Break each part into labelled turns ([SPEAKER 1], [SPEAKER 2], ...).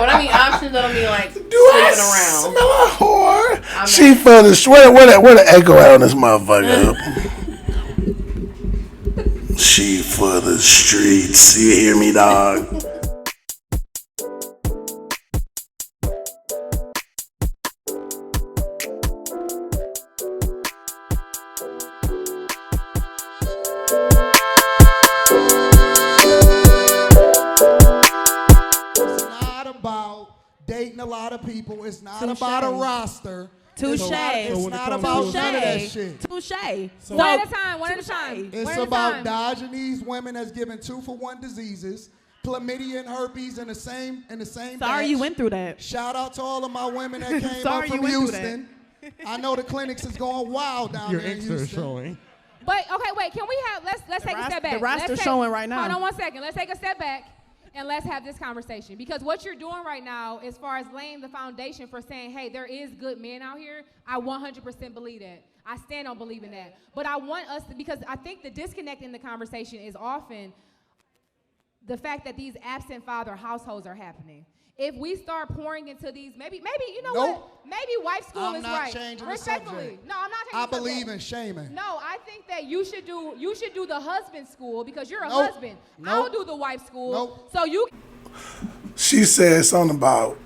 [SPEAKER 1] when I mean options, I don't mean like
[SPEAKER 2] Do I
[SPEAKER 1] sleeping around.
[SPEAKER 2] smell a whore? She for the where the echo at on this motherfucker? She for the streets. You hear me, dog?
[SPEAKER 3] Dating a lot of people. It's not about a roster.
[SPEAKER 4] Touche.
[SPEAKER 3] It's not about none of that shit.
[SPEAKER 4] Touche.
[SPEAKER 5] One at a time.
[SPEAKER 3] It's about dodging these women that's given 2-for-1 diseases, chlamydia and herpes in the same
[SPEAKER 4] Sorry
[SPEAKER 3] batch.
[SPEAKER 4] you went through that.
[SPEAKER 3] Shout out to all of my women that came up from Houston. I know the clinics is going wild down there in Houston.
[SPEAKER 6] Your Insta is showing.
[SPEAKER 5] But okay, wait. Can we have? Let's take a step back.
[SPEAKER 4] The roster's showing right now.
[SPEAKER 5] Hold on 1 second. Let's take a step back. And let's have this conversation. Because what you're doing right now, as far as laying the foundation for saying, hey, there is good men out here, I 100% believe that. I stand on believing that. But I want us to, because I think the disconnect in the conversation is often the fact that these absent father households are happening. If we start pouring into these, maybe you know what? Maybe wife school is right.
[SPEAKER 3] I'm not changing the subject.
[SPEAKER 5] No, I'm not changing the subject.
[SPEAKER 3] I believe in shaming.
[SPEAKER 5] No, I think that you should do the husband school because you're a husband. I'll do the wife school. So you.
[SPEAKER 2] She said something about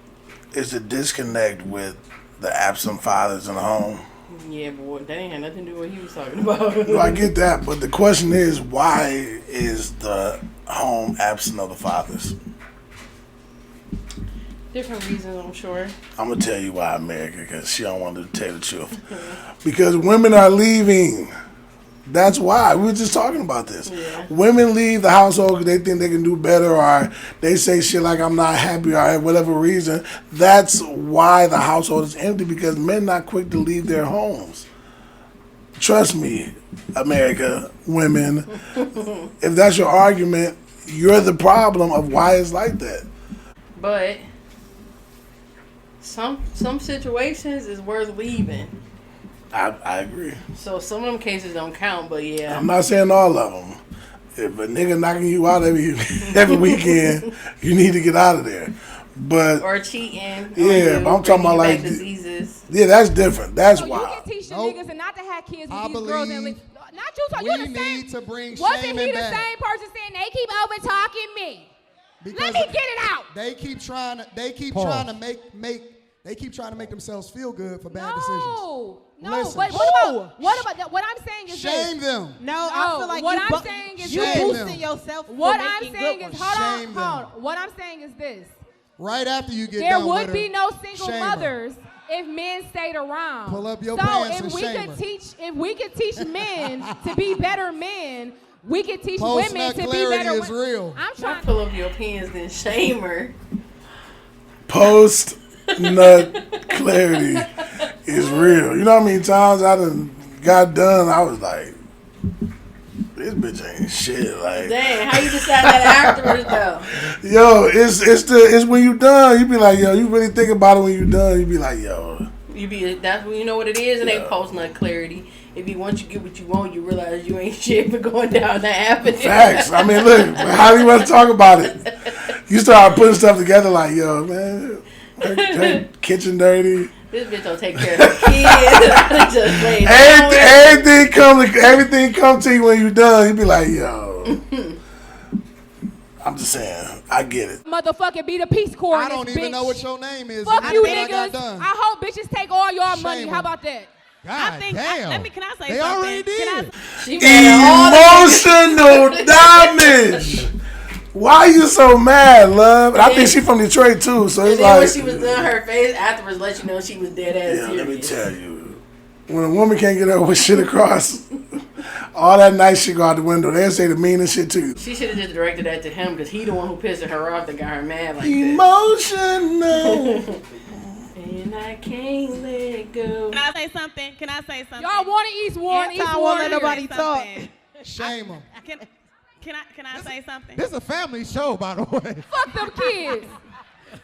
[SPEAKER 2] it's a disconnect with the absent fathers in the home.
[SPEAKER 1] Yeah, boy, that ain't had nothing to do with what he was talking about.
[SPEAKER 2] Well, I get that, but the question is, why is the home absent of the fathers?
[SPEAKER 1] Different reasons, I'm sure.
[SPEAKER 2] I'm going to tell you why, America, because she don't want to tell the truth. Because women are leaving. That's why. We were just talking about this. Yeah. Women leave the household because they think they can do better, or they say shit like, I'm not happy, or whatever reason. That's why the household is empty, because men not quick to leave their homes. Trust me, America, women. If that's your argument, you're the problem of why it's like that.
[SPEAKER 1] But some situations is worth leaving.
[SPEAKER 2] I agree.
[SPEAKER 1] So some of them cases don't count, but yeah.
[SPEAKER 2] I'm not saying all of them. If a nigga knocking you out every weekend, you need to get out of there. But
[SPEAKER 1] or cheating.
[SPEAKER 2] Yeah, but I'm talking about like
[SPEAKER 1] diseases.
[SPEAKER 2] Yeah, that's different. That's why.
[SPEAKER 5] You can teach the niggas and not to have kids with these girls and not you. So you the same.
[SPEAKER 3] We need to bring
[SPEAKER 5] Wasn't
[SPEAKER 3] shaming
[SPEAKER 5] he the
[SPEAKER 3] back.
[SPEAKER 5] same person saying they keep over talking me?
[SPEAKER 3] Because
[SPEAKER 5] let me get it out.
[SPEAKER 3] They keep trying to make themselves feel good for bad decisions.
[SPEAKER 5] No,
[SPEAKER 3] listen.
[SPEAKER 5] but what I'm saying is
[SPEAKER 3] shame
[SPEAKER 5] this.
[SPEAKER 3] them.
[SPEAKER 4] No, I feel like
[SPEAKER 5] what I'm saying is
[SPEAKER 4] you
[SPEAKER 5] this.
[SPEAKER 4] boosting yourself.
[SPEAKER 5] What I'm saying is hold on. What I'm saying is this.
[SPEAKER 3] Right after you get
[SPEAKER 5] there
[SPEAKER 3] done
[SPEAKER 5] would
[SPEAKER 3] with
[SPEAKER 5] be
[SPEAKER 3] her,
[SPEAKER 5] no single
[SPEAKER 3] shame
[SPEAKER 5] mothers if men stayed around.
[SPEAKER 3] Pull up your pants and
[SPEAKER 5] if
[SPEAKER 3] shame
[SPEAKER 5] we could teach men to be better men, we could teach women to be
[SPEAKER 3] clarity
[SPEAKER 5] better
[SPEAKER 3] is real.
[SPEAKER 5] I'm trying
[SPEAKER 1] to pull up your pants then shame her.
[SPEAKER 2] Post nut clarity is real. You know how many times I done got done, I was like, this bitch ain't shit. Like,
[SPEAKER 1] dang, how you decide that afterwards though?
[SPEAKER 2] Yo, it's when you done, you be like, yo, you really think about it when you done, you be like, yo.
[SPEAKER 1] That's when you know what it is, and they post nut clarity. If you once you get what you want, you realize you ain't shit for going down that avenue.
[SPEAKER 2] Facts. I mean, look, how do you want to talk about it? You start putting stuff together like, yo, man, her kitchen dirty.
[SPEAKER 1] This bitch don't take care of her kids. Just
[SPEAKER 2] everything come to you when you done. You be like, yo. I'm just saying, I get it.
[SPEAKER 5] Motherfucker, be the Peace Corps.
[SPEAKER 3] I don't even know what your name is.
[SPEAKER 5] Fuck you, niggas. I hope bitches take all your money. How about that?
[SPEAKER 6] God
[SPEAKER 4] can I say
[SPEAKER 6] they
[SPEAKER 4] something?
[SPEAKER 6] Already did.
[SPEAKER 2] Emotional damage. Why you so mad, love? And I think she from Detroit too, so it's like.
[SPEAKER 1] When she was done, her face afterwards let you know she was dead ass serious.
[SPEAKER 2] Let me tell you, when a woman can't get her with shit across, all that nice shit go out the window. They'll say the meanest shit too.
[SPEAKER 1] She should have just directed that to him because he the one who pissed her off that got her mad like
[SPEAKER 2] Emotional.
[SPEAKER 1] And I can't let go.
[SPEAKER 4] Can I say something?
[SPEAKER 5] Y'all want to East Warren?
[SPEAKER 4] I won't let nobody talk.
[SPEAKER 3] Shame them.
[SPEAKER 4] Can I say something?
[SPEAKER 6] This is a family show, by the way.
[SPEAKER 5] Fuck them kids.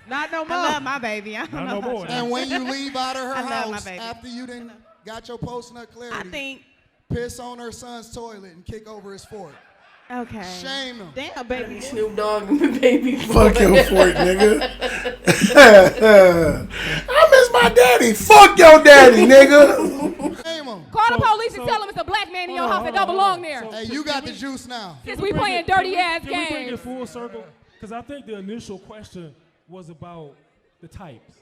[SPEAKER 4] Not no more. I love my baby. I don't
[SPEAKER 6] Not
[SPEAKER 4] know
[SPEAKER 6] no more.
[SPEAKER 3] And when you leave out of her
[SPEAKER 4] I love my
[SPEAKER 3] house
[SPEAKER 4] baby.
[SPEAKER 3] after you done got your post nut clarity,
[SPEAKER 4] I think
[SPEAKER 3] piss on her son's toilet and kick over his fork.
[SPEAKER 4] Okay.
[SPEAKER 3] Shame them.
[SPEAKER 4] Damn, baby.
[SPEAKER 1] Snoop Dogg and the baby.
[SPEAKER 2] Fuck your fork, nigga. I miss my daddy. Fuck your daddy, nigga.
[SPEAKER 3] Shame them.
[SPEAKER 5] Call the police and tell them it's a black man in your house that don't belong there.
[SPEAKER 3] Hey, you got the juice now.
[SPEAKER 5] Since we playing dirty ass
[SPEAKER 7] Can we bring it
[SPEAKER 5] games.
[SPEAKER 7] full circle? Because I think the initial question was about the types.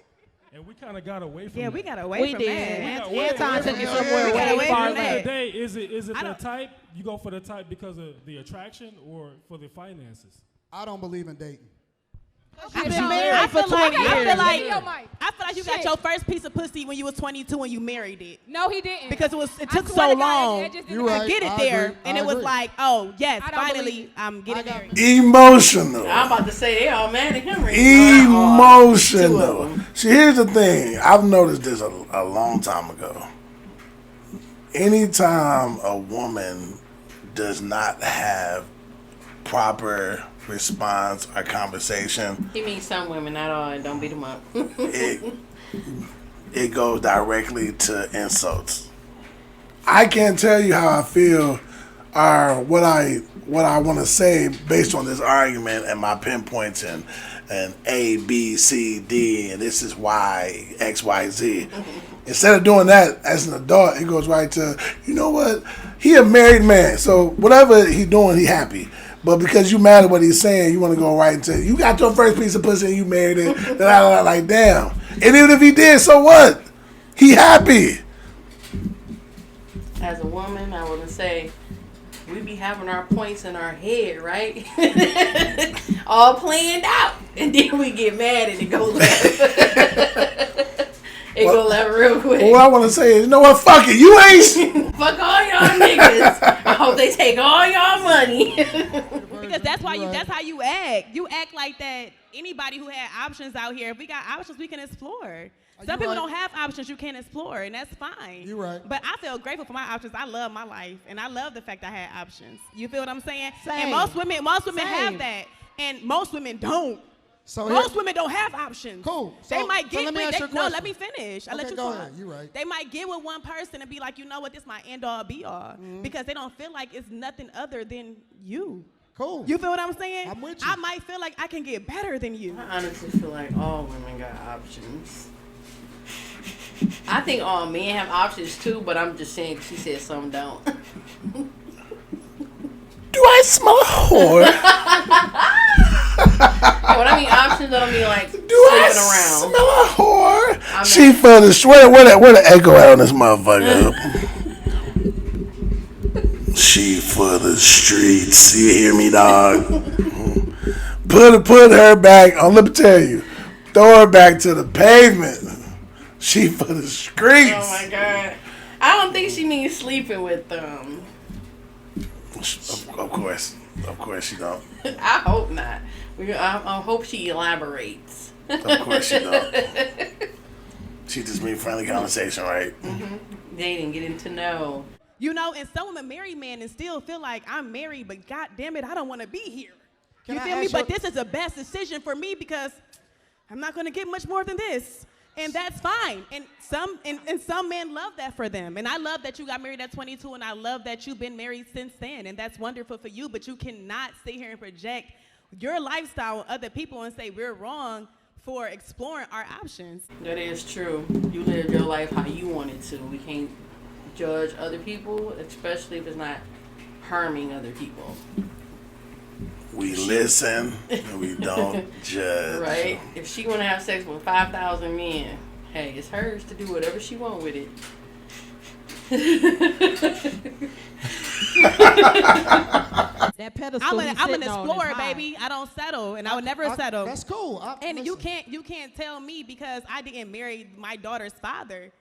[SPEAKER 7] And we kind of got away from
[SPEAKER 4] Yeah,
[SPEAKER 7] that.
[SPEAKER 4] we got away from that.
[SPEAKER 6] Anton took it somewhere
[SPEAKER 4] We got
[SPEAKER 6] way
[SPEAKER 4] away
[SPEAKER 6] far
[SPEAKER 4] from
[SPEAKER 7] At the end of
[SPEAKER 6] left.
[SPEAKER 7] the day, is it
[SPEAKER 4] I
[SPEAKER 7] the
[SPEAKER 4] don't-
[SPEAKER 7] type? You go for the type because of the attraction or for the finances?
[SPEAKER 3] I don't believe in dating.
[SPEAKER 6] She's been married for 20 years.
[SPEAKER 4] I feel like you got your first piece of pussy when you was 22 and you married it.
[SPEAKER 5] No, he didn't.
[SPEAKER 4] Because it
[SPEAKER 5] I
[SPEAKER 4] took
[SPEAKER 5] swear
[SPEAKER 4] so
[SPEAKER 5] to God,
[SPEAKER 4] long
[SPEAKER 5] it just didn't
[SPEAKER 3] You
[SPEAKER 5] happen.
[SPEAKER 3] right.
[SPEAKER 4] to get it
[SPEAKER 3] I
[SPEAKER 4] there,
[SPEAKER 3] agree.
[SPEAKER 4] and
[SPEAKER 3] I
[SPEAKER 4] it was
[SPEAKER 3] agree.
[SPEAKER 4] like, oh yes,
[SPEAKER 5] I don't
[SPEAKER 4] finally I'm getting married.
[SPEAKER 2] Emotional.
[SPEAKER 1] I'm about to say they all mad at him right
[SPEAKER 2] Emotional. See, here's the thing. I've noticed this a long time ago. Anytime a woman does not have proper response or conversation,
[SPEAKER 1] He means some women, not all, and don't beat them up.
[SPEAKER 2] it goes directly to insults. I can't tell you how I feel or what I want to say based on this argument and my pinpoints and A, B, C, D, and this is why, X, Y, Z. Instead of doing that as an adult, it goes right to, you know what? He a married man, so whatever he doing, he happy. But because you mad at what he's saying, you want to go right into, you got your first piece of pussy and you married it. Like, damn. And even if he did, so what? He happy.
[SPEAKER 1] As a woman, I want to say, we be having our points in our head, right? All planned out. And then we get mad and it go left. Go left real quick.
[SPEAKER 2] What I want to say is, you know what? Fuck it. You ain't.
[SPEAKER 1] Fuck all y'all niggas. I hope they take all y'all money.
[SPEAKER 4] Because that's why that's how you act. You act like that. Anybody who had options out here, if we got options, we can explore. Some people don't have options you can't explore, and that's fine.
[SPEAKER 3] You're right.
[SPEAKER 4] But I feel grateful for my options. I love my life, and I love the fact I had options. You feel what I'm saying?
[SPEAKER 6] Same.
[SPEAKER 4] And most women
[SPEAKER 6] Same.
[SPEAKER 4] have that, and most women don't.
[SPEAKER 3] So
[SPEAKER 4] Most women don't have options.
[SPEAKER 3] Cool.
[SPEAKER 4] They
[SPEAKER 3] So-
[SPEAKER 4] might
[SPEAKER 3] so
[SPEAKER 4] get
[SPEAKER 3] let me
[SPEAKER 4] with
[SPEAKER 3] ask you a
[SPEAKER 4] no,
[SPEAKER 3] question.
[SPEAKER 4] let me finish. I'll let
[SPEAKER 3] Okay,
[SPEAKER 4] you
[SPEAKER 3] go
[SPEAKER 4] talk.
[SPEAKER 3] ahead. You right.
[SPEAKER 4] They might get with one person and be like, you know what, this is my end all be all. Because they don't feel like it's nothing other than you.
[SPEAKER 3] Cool.
[SPEAKER 4] You feel what I'm saying?
[SPEAKER 3] I'm with you.
[SPEAKER 4] I might feel like I can get better than you.
[SPEAKER 1] I honestly feel like all women got options. I think all men have options too, but I'm just saying she said some don't.
[SPEAKER 2] Do I smell a whore?
[SPEAKER 1] When I mean options, I don't mean like
[SPEAKER 2] Do I
[SPEAKER 1] sleeping around.
[SPEAKER 2] smell a whore?
[SPEAKER 1] I'm
[SPEAKER 2] She
[SPEAKER 1] not-
[SPEAKER 2] for the where the echo at on this motherfucker? She for the streets. You hear me, dog? Put her back. Let me tell you. Throw her back to the pavement. She for the streets.
[SPEAKER 1] Oh my god. I don't think she means sleeping with them.
[SPEAKER 2] Of course she don't.
[SPEAKER 1] I hope not. I hope she elaborates.
[SPEAKER 2] Of course she don't. She just mean friendly conversation, right?
[SPEAKER 1] Dating, getting to know.
[SPEAKER 4] You know, and some women marry men and still feel like I'm married, but god damn it, I don't want to be here.
[SPEAKER 3] Can
[SPEAKER 4] You
[SPEAKER 3] I
[SPEAKER 4] feel me?
[SPEAKER 3] ask you
[SPEAKER 4] But this is the best decision for me because I'm not going to get much more than this. And that's fine. And some men love that for them. And I love that you got married at 22, and I love that you've been married since then. And that's wonderful for you. But you cannot sit here and project your lifestyle on other people and say we're wrong for exploring our options.
[SPEAKER 1] That is true. You live your life how you want it to. We can't judge other people, especially if it's not harming other people.
[SPEAKER 2] We listen and we don't judge.
[SPEAKER 1] Right? If she want to have sex with 5,000 men, hey, it's hers to do whatever she want with it.
[SPEAKER 6] That pedestal.
[SPEAKER 4] I'm
[SPEAKER 6] he's
[SPEAKER 4] an
[SPEAKER 6] sitting on is
[SPEAKER 4] explorer,
[SPEAKER 6] high.
[SPEAKER 4] baby. I don't settle, and I would never settle.
[SPEAKER 3] That's cool.
[SPEAKER 4] And you
[SPEAKER 3] listen,
[SPEAKER 4] can't tell me because I didn't marry my daughter's father,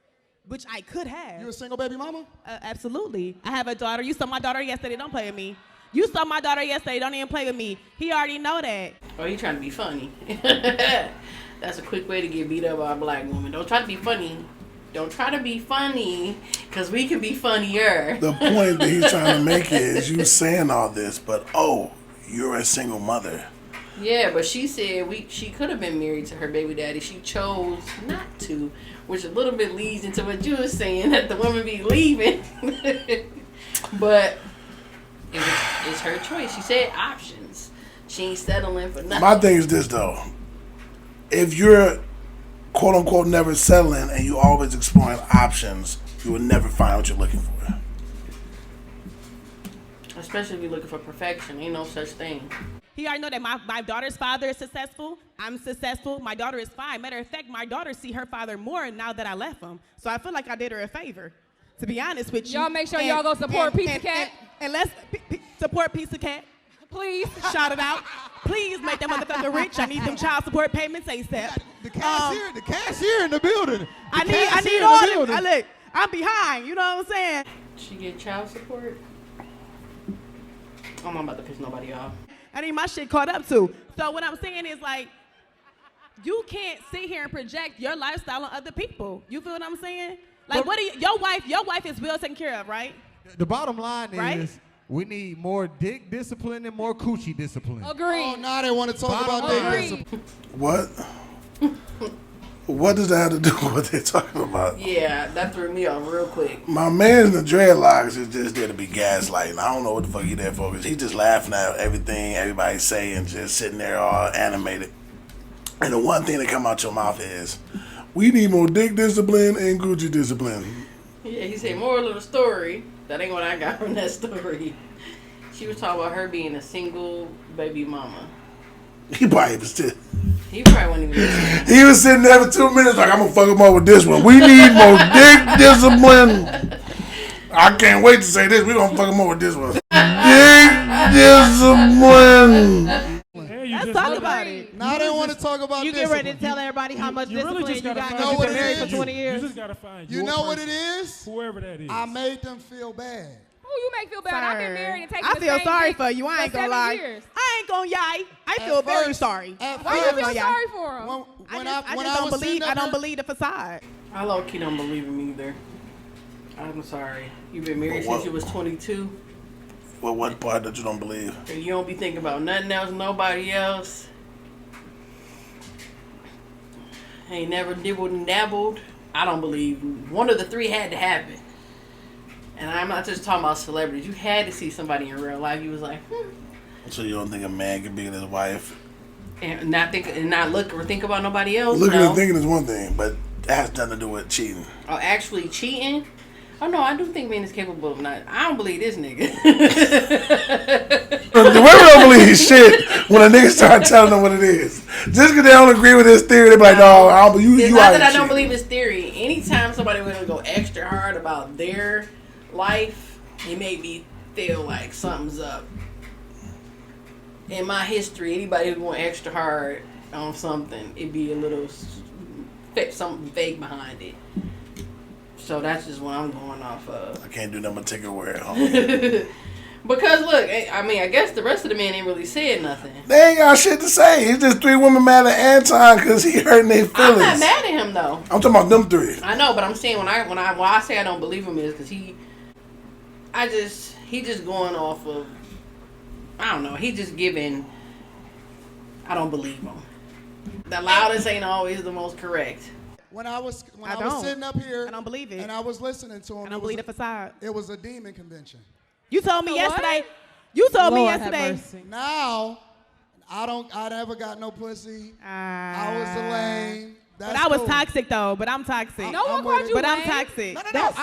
[SPEAKER 4] which I could have.
[SPEAKER 3] You a single baby mama?
[SPEAKER 4] Absolutely. I have a daughter. You saw my daughter yesterday. Don't play with me. You saw my daughter yesterday. Don't even play with me. He already know that.
[SPEAKER 1] Or you trying to be funny. That's a quick way to get beat up by a black woman. Don't try to be funny. Don't try to be funny, because we can be funnier.
[SPEAKER 2] The point that he's trying to make is you saying all this, but you're a single mother.
[SPEAKER 1] Yeah, but she said she could have been married to her baby daddy. She chose not to, which a little bit leads into what you were saying, that the woman be leaving. But It's her choice. She said options. She ain't settling for nothing.
[SPEAKER 2] My thing is this though. If you're quote unquote never settling and you always exploring options, you will never find what you're looking for.
[SPEAKER 1] Especially if you're looking for perfection. Ain't no such thing.
[SPEAKER 4] He already know that my daughter's father is successful. I'm successful. My daughter is fine. Matter of fact, my daughter see her father more now that I left him. So I feel like I did her a favor. To be honest with you.
[SPEAKER 5] Y'all make sure y'all go support Pizza Cat.
[SPEAKER 4] And let's support Pizza Cat.
[SPEAKER 5] Please.
[SPEAKER 4] Shout it out. Please make that motherfucker rich. I need them child support payments ASAP.
[SPEAKER 3] The cashier in the building.
[SPEAKER 4] I need all them. Look, I'm behind. You know what I'm saying?
[SPEAKER 1] She get child support? I'm not about to piss nobody off.
[SPEAKER 4] I need my shit caught up too. So what I'm saying is like, you can't sit here and project your lifestyle on other people. You feel what I'm saying? Like, what are you, your wife is well taken care of, right?
[SPEAKER 8] The bottom line
[SPEAKER 4] Right?
[SPEAKER 8] is we need more dick discipline and more coochie discipline.
[SPEAKER 5] Agreed.
[SPEAKER 3] Oh, now they want to talk about dick discipline.
[SPEAKER 2] What? What does that have to do with what they're talking about?
[SPEAKER 1] Yeah, that threw me off real quick.
[SPEAKER 2] My man in the dreadlocks is just there to be gaslighting. I don't know what the fuck he there for, because he's just laughing at everything everybody's saying, just sitting there all animated. And the one thing that come out your mouth is, we need more dick discipline and Gucci discipline.
[SPEAKER 1] Yeah, he said, moral of the story. That ain't what I got from that story. She was talking about her being a single baby mama.
[SPEAKER 2] He probably was still.
[SPEAKER 1] He probably wasn't even listening.
[SPEAKER 2] He was sitting there for 2 minutes like, I'm gonna fuck him up with this one. We need more dick discipline. I can't wait to say this. We gonna fuck him up with this one. Dick discipline.
[SPEAKER 4] Let's talk about it.
[SPEAKER 3] Now they want to talk about
[SPEAKER 6] You
[SPEAKER 3] discipline.
[SPEAKER 6] get ready to tell everybody how much
[SPEAKER 7] You really
[SPEAKER 6] discipline
[SPEAKER 7] just
[SPEAKER 6] you
[SPEAKER 7] gotta
[SPEAKER 6] got.
[SPEAKER 7] find
[SPEAKER 3] know
[SPEAKER 6] You've
[SPEAKER 3] what
[SPEAKER 6] been
[SPEAKER 3] it
[SPEAKER 6] married
[SPEAKER 3] is?
[SPEAKER 6] for 20
[SPEAKER 7] You
[SPEAKER 6] years.
[SPEAKER 7] just gotta find
[SPEAKER 3] You
[SPEAKER 7] your
[SPEAKER 3] know what
[SPEAKER 7] person,
[SPEAKER 3] it is?
[SPEAKER 7] whoever that is.
[SPEAKER 3] I made them feel bad.
[SPEAKER 5] Who you make feel bad? I've been married and taken
[SPEAKER 4] I
[SPEAKER 5] the
[SPEAKER 4] feel
[SPEAKER 5] same
[SPEAKER 4] sorry
[SPEAKER 5] dick
[SPEAKER 4] for you. I ain't
[SPEAKER 5] for
[SPEAKER 4] gonna
[SPEAKER 5] 7
[SPEAKER 4] lie.
[SPEAKER 5] years.
[SPEAKER 4] I ain't gonna lie. I feel very
[SPEAKER 3] first-
[SPEAKER 4] sorry.
[SPEAKER 3] At
[SPEAKER 5] Why you
[SPEAKER 3] first,
[SPEAKER 5] feel
[SPEAKER 4] yeah.
[SPEAKER 5] sorry for him?
[SPEAKER 3] when
[SPEAKER 4] I
[SPEAKER 3] I
[SPEAKER 4] just
[SPEAKER 3] was
[SPEAKER 4] don't
[SPEAKER 3] sitting
[SPEAKER 4] believe.
[SPEAKER 3] up
[SPEAKER 4] I don't
[SPEAKER 3] here-
[SPEAKER 4] believe the facade.
[SPEAKER 1] I low-key don't believe him either. I'm sorry. You've been married since you was 22.
[SPEAKER 2] Well, what part that you don't believe?
[SPEAKER 1] And you don't be thinking about nothing else, nobody else. Ain't never dibbled and dabbled. I don't believe one of the three had to happen. And I'm not just talking about celebrities. You had to see somebody in real life. You was like,
[SPEAKER 2] So you don't think a man can be with his wife?
[SPEAKER 1] and not think and not look or think about nobody else.
[SPEAKER 2] Looking
[SPEAKER 1] no.
[SPEAKER 2] and thinking is one thing, but that has nothing to do with cheating.
[SPEAKER 1] Oh, actually cheating? Oh no, I do think men is capable of not. I don't believe this nigga.
[SPEAKER 2] The women don't believe shit when a nigga start telling them what it is. Just because they don't agree with his theory, they be like, no, I don't believe you.
[SPEAKER 1] It's
[SPEAKER 2] You
[SPEAKER 1] not
[SPEAKER 2] out
[SPEAKER 1] that I
[SPEAKER 2] here
[SPEAKER 1] don't
[SPEAKER 2] cheating.
[SPEAKER 1] believe his theory. Anytime somebody will go extra hard about their life, it made me feel like something's up. In my history, anybody who went extra hard on something, it'd be a little something vague behind it. So that's just what I'm going off of.
[SPEAKER 2] I can't do nothing but take it where home.
[SPEAKER 1] Because look, I mean, I guess the rest of the men ain't really said nothing.
[SPEAKER 2] They ain't got shit to say. It's just three women mad at Anton because he hurting their feelings.
[SPEAKER 1] I'm not mad at him though.
[SPEAKER 2] I'm talking about them three.
[SPEAKER 1] I know, but I'm saying why I say I don't believe him is because he just going off of, I don't know, he just giving, I don't believe him. The loudest ain't always the most correct.
[SPEAKER 3] When I was
[SPEAKER 4] don't.
[SPEAKER 3] sitting up here,
[SPEAKER 4] I don't believe it.
[SPEAKER 3] and I was listening to him.
[SPEAKER 4] I don't believe the facade.
[SPEAKER 3] It was a demon convention.
[SPEAKER 4] You told me
[SPEAKER 5] What?
[SPEAKER 4] yesterday. You told me
[SPEAKER 6] Lord have
[SPEAKER 4] yesterday.
[SPEAKER 6] mercy.
[SPEAKER 3] Now, I never got no pussy. I was a lame.
[SPEAKER 4] But
[SPEAKER 3] That's
[SPEAKER 4] I was
[SPEAKER 3] cool.
[SPEAKER 4] toxic though. But I'm toxic.
[SPEAKER 5] No
[SPEAKER 3] I'm
[SPEAKER 5] one
[SPEAKER 3] with
[SPEAKER 5] called
[SPEAKER 3] it.
[SPEAKER 5] you
[SPEAKER 4] But I'm
[SPEAKER 5] lame.
[SPEAKER 4] toxic.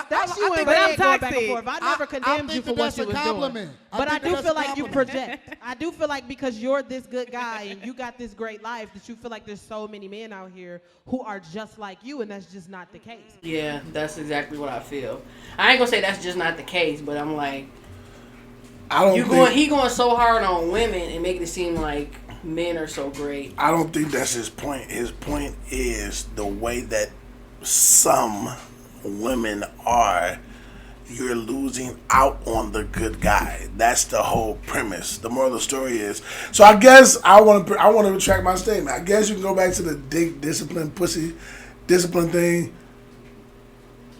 [SPEAKER 6] That's you and
[SPEAKER 4] but I'm
[SPEAKER 6] Red going back and
[SPEAKER 4] toxic.
[SPEAKER 6] forth. I never condemned
[SPEAKER 3] I
[SPEAKER 6] you
[SPEAKER 3] think
[SPEAKER 6] for
[SPEAKER 3] that
[SPEAKER 6] what
[SPEAKER 3] that's
[SPEAKER 6] you
[SPEAKER 3] a
[SPEAKER 6] was
[SPEAKER 3] compliment.
[SPEAKER 6] doing.
[SPEAKER 3] I
[SPEAKER 6] But I
[SPEAKER 3] think
[SPEAKER 6] do
[SPEAKER 3] that's
[SPEAKER 6] feel
[SPEAKER 3] a
[SPEAKER 6] like you
[SPEAKER 3] compliment.
[SPEAKER 6] project. I do feel like because you're this good guy and you got this great life that you feel like there's so many men out here who are just like you, and that's just not the case.
[SPEAKER 1] Yeah, that's exactly what I feel. I ain't gonna say that's just not the case, but I'm like,
[SPEAKER 2] I don't
[SPEAKER 1] he going so hard on women and making it seem like men are so great.
[SPEAKER 2] I don't think that's his point. His point is the way that some women are. You're losing out on the good guy. That's the whole premise. The moral of the story is. So I guess I want to retract my statement. I guess you can go back to the dick discipline, pussy discipline thing.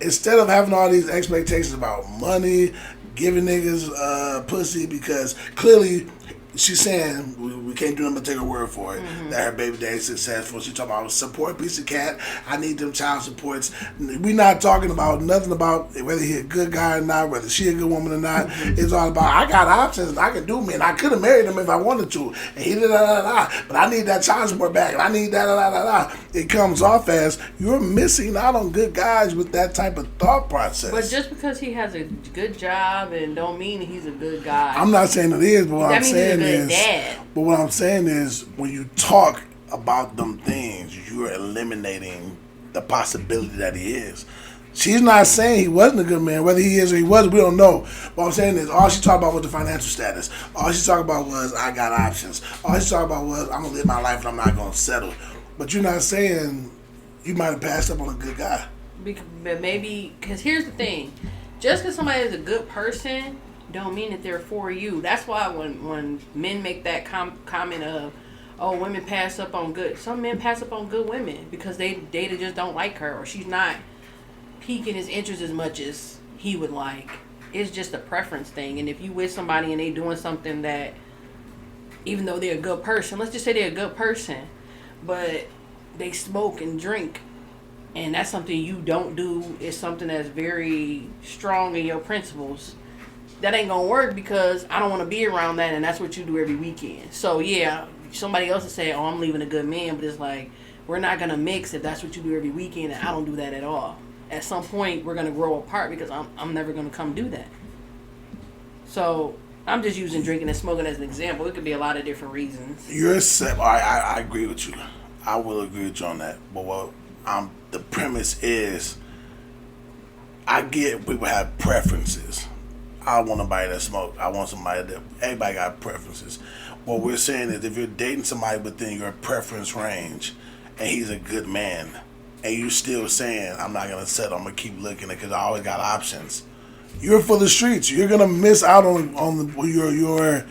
[SPEAKER 2] Instead of having all these expectations about money, giving niggas pussy, because clearly she's saying we can't do nothing but take her word for it that her baby daddy's successful. She talking about support piece of cat. I need them child supports. We not talking about nothing about whether he a good guy or not, whether she a good woman or not. It's all about I got options. I can do me, and I could have married him if I wanted to. And he did but I need that child support back, and I need that. It comes off as you're missing out on good guys with that type of thought process.
[SPEAKER 1] But just because he has a good job and don't mean he's a good guy.
[SPEAKER 2] I'm not saying it is, but what I'm saying is,
[SPEAKER 1] dad.
[SPEAKER 2] but what I'm saying is, when you talk about them things, you're eliminating the possibility that he is. She's not saying he wasn't a good man. Whether he is or he wasn't, we don't know. What I'm saying is, all she talked about was the financial status. All she talked about was, I got options. All she talked about was, I'm going to live my life and I'm not going to settle. But you're not saying you might have passed up on a good guy.
[SPEAKER 1] But maybe, because here's the thing. Just because somebody is a good person don't mean that they're for you. That's why when men make that comment of, oh, women pass up on good. Some men pass up on good women because they just don't like her, or she's not piquing his interest as much as he would like. It's just a preference thing. And if you with somebody and they doing something that, even though they're a good person, let's just say they're a good person, but they smoke and drink, and that's something you don't do, is something that's very strong in your principles, that ain't gonna work because I don't want to be around that, and that's what you do every weekend. So yeah, somebody else will say, oh, I'm leaving a good man, but it's like, we're not gonna mix if that's what you do every weekend, and I don't do that at all. At some point, we're gonna grow apart because I'm never gonna come do that. So I'm just using drinking and smoking as an example. It could be a lot of different reasons.
[SPEAKER 2] I agree with you. I will agree with you on that. But the premise is, I get people have preferences. I want somebody that smoke. I want somebody that, everybody got preferences. What we're saying is, if you're dating somebody within your preference range and he's a good man, and you still saying, I'm not going to settle, I'm going to keep looking because I always got options, you're for the streets. You're going to miss out on your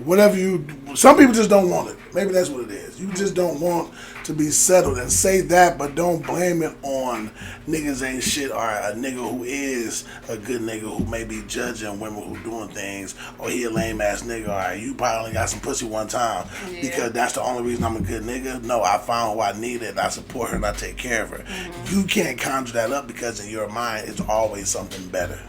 [SPEAKER 2] whatever you, some people just don't want it. Maybe that's what it is. You just don't want to be settled, and say that, but don't blame it on niggas ain't shit, or a nigga who is a good nigga who may be judging women who doing things, or he a lame ass nigga, or you probably only got some pussy one time because that's the only reason I'm a good nigga. No, I found who I needed, I support her, and I take care of her. You can't conjure that up because in your mind it's always something better.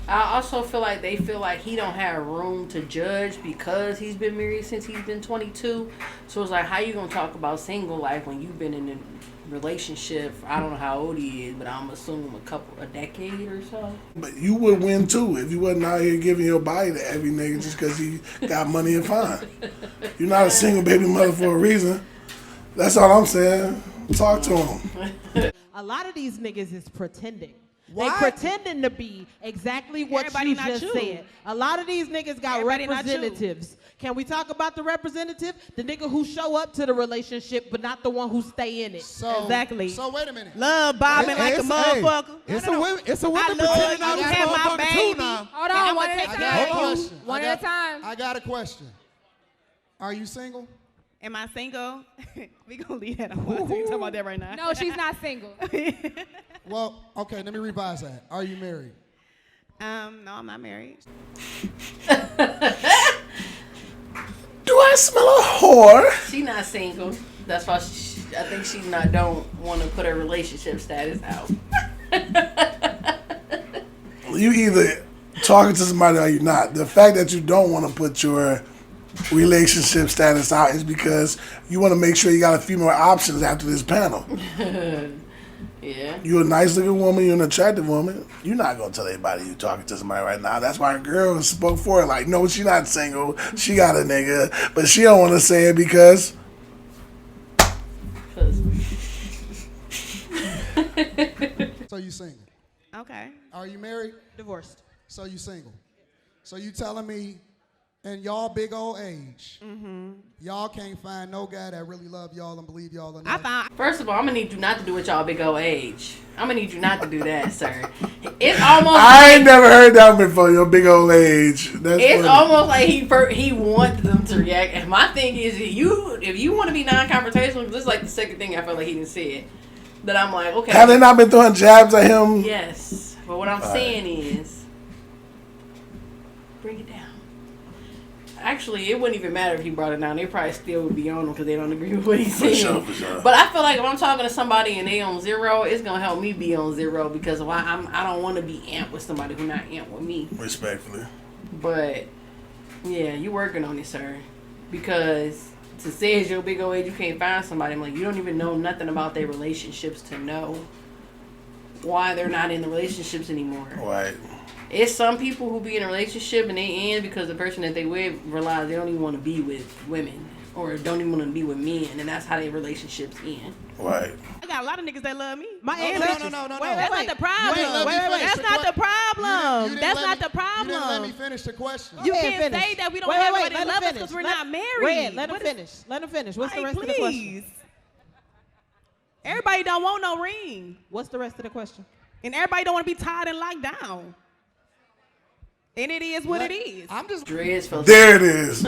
[SPEAKER 1] I also feel like they feel like he don't have room to judge because he's been married since he's been 22. So it's like, how you gonna talk about single life when you've been in a relationship for, I don't know how old he is, but I'm assuming a decade or so. But
[SPEAKER 2] you would win too if you wasn't out here giving your body to every nigga just because he got money and fine. You're not a single baby mother for a reason. That's all I'm saying. Talk to him.
[SPEAKER 6] A lot of these niggas is pretending.
[SPEAKER 3] What?
[SPEAKER 6] They pretending to be exactly what
[SPEAKER 4] Everybody
[SPEAKER 6] you
[SPEAKER 4] not
[SPEAKER 6] just
[SPEAKER 4] you.
[SPEAKER 6] said. A lot of these niggas got
[SPEAKER 4] Everybody not you.
[SPEAKER 6] representatives. Can we talk about the representative? The nigga who show up to the relationship, but not the one who stay in it.
[SPEAKER 4] Exactly.
[SPEAKER 3] So wait a minute.
[SPEAKER 4] Love bobbing like a motherfucker.
[SPEAKER 8] It's a woman
[SPEAKER 4] I love
[SPEAKER 8] pretending
[SPEAKER 4] you.
[SPEAKER 8] on
[SPEAKER 4] You
[SPEAKER 8] this
[SPEAKER 4] had my
[SPEAKER 8] motherfucker too
[SPEAKER 4] baby.
[SPEAKER 8] now.
[SPEAKER 5] Hold on, one at a
[SPEAKER 3] I got a
[SPEAKER 5] time.
[SPEAKER 3] question.
[SPEAKER 5] One at a time.
[SPEAKER 3] I got a question. Are you single?
[SPEAKER 4] Am I single? We gonna leave that alone. We talking about that right now.
[SPEAKER 5] No, she's not single.
[SPEAKER 3] Well, okay, let me revise that. Are you married?
[SPEAKER 4] No, I'm not married.
[SPEAKER 2] Do I smell a whore?
[SPEAKER 1] She not single. That's why I think she don't want to put her relationship status out.
[SPEAKER 2] You either talking to somebody or you not. The fact that you don't want to put your relationship status out is because you want to make sure you got a few more options after this panel.
[SPEAKER 1] Yeah.
[SPEAKER 2] You're a nice looking woman, you're an attractive woman. You're not gonna tell anybody you talking to somebody right now. That's why a girl spoke for her. Like, no, she not single. She got a nigga, but she don't want to say it because.
[SPEAKER 3] So you single?
[SPEAKER 4] Okay.
[SPEAKER 3] Are you married?
[SPEAKER 6] Divorced.
[SPEAKER 3] So you single? So you telling me, in y'all big old age, y'all can't find no guy that really love y'all and believe y'all or not?
[SPEAKER 1] First of all, I'm gonna need you not to do it y'all big old age. I'm gonna need you not to do that, sir. It's almost.
[SPEAKER 2] I ain't never heard that before. Your big old age. That's
[SPEAKER 1] it's
[SPEAKER 2] funny.
[SPEAKER 1] almost like he wants them to react. And my thing is, if you want to be non-confrontational, this is like the second thing I felt like he didn't say it. That I'm like, okay.
[SPEAKER 2] Have they not been throwing jabs at him?
[SPEAKER 1] Yes, but what I'm saying is, bring it down. Actually, it wouldn't even matter if he brought it down. They probably still would be on him because they don't agree with what he's
[SPEAKER 2] For
[SPEAKER 1] saying.
[SPEAKER 2] sure.
[SPEAKER 1] But I feel like if I'm talking to somebody and they on 0, it's gonna help me be on 0 because I don't want to be amped with somebody who not amped with me.
[SPEAKER 2] Respectfully.
[SPEAKER 1] But yeah, you working on it, sir. Because to say as your big old age you can't find somebody, I'm like, you don't even know nothing about their relationships to know why they're not in the relationships anymore.
[SPEAKER 2] Right.
[SPEAKER 1] It's some people who be in a relationship and they end because the person that they with realize they don't even want to be with women or don't even want to be with men, and that's how their relationships end.
[SPEAKER 2] Right.
[SPEAKER 4] I got a lot of niggas that love me.
[SPEAKER 6] My
[SPEAKER 3] No,
[SPEAKER 6] answer.
[SPEAKER 3] no.
[SPEAKER 4] That's not the problem. That's not the problem. That's not the problem.
[SPEAKER 3] You didn't let me finish the question.
[SPEAKER 4] You
[SPEAKER 6] Go ahead,
[SPEAKER 4] can't
[SPEAKER 6] finish.
[SPEAKER 4] say that we don't have anybody
[SPEAKER 6] let
[SPEAKER 4] that
[SPEAKER 6] him
[SPEAKER 4] love us
[SPEAKER 6] finish.
[SPEAKER 4] because we're
[SPEAKER 6] Let-
[SPEAKER 4] not married.
[SPEAKER 6] Red, let him finish. Let him finish. What's the rest of the question?
[SPEAKER 4] Please. Everybody don't want no ring.
[SPEAKER 6] What's the rest of the question?
[SPEAKER 4] And everybody don't want to be tied and locked down. And it is what it is.
[SPEAKER 3] I'm just.
[SPEAKER 1] Dreads felt
[SPEAKER 2] There it is.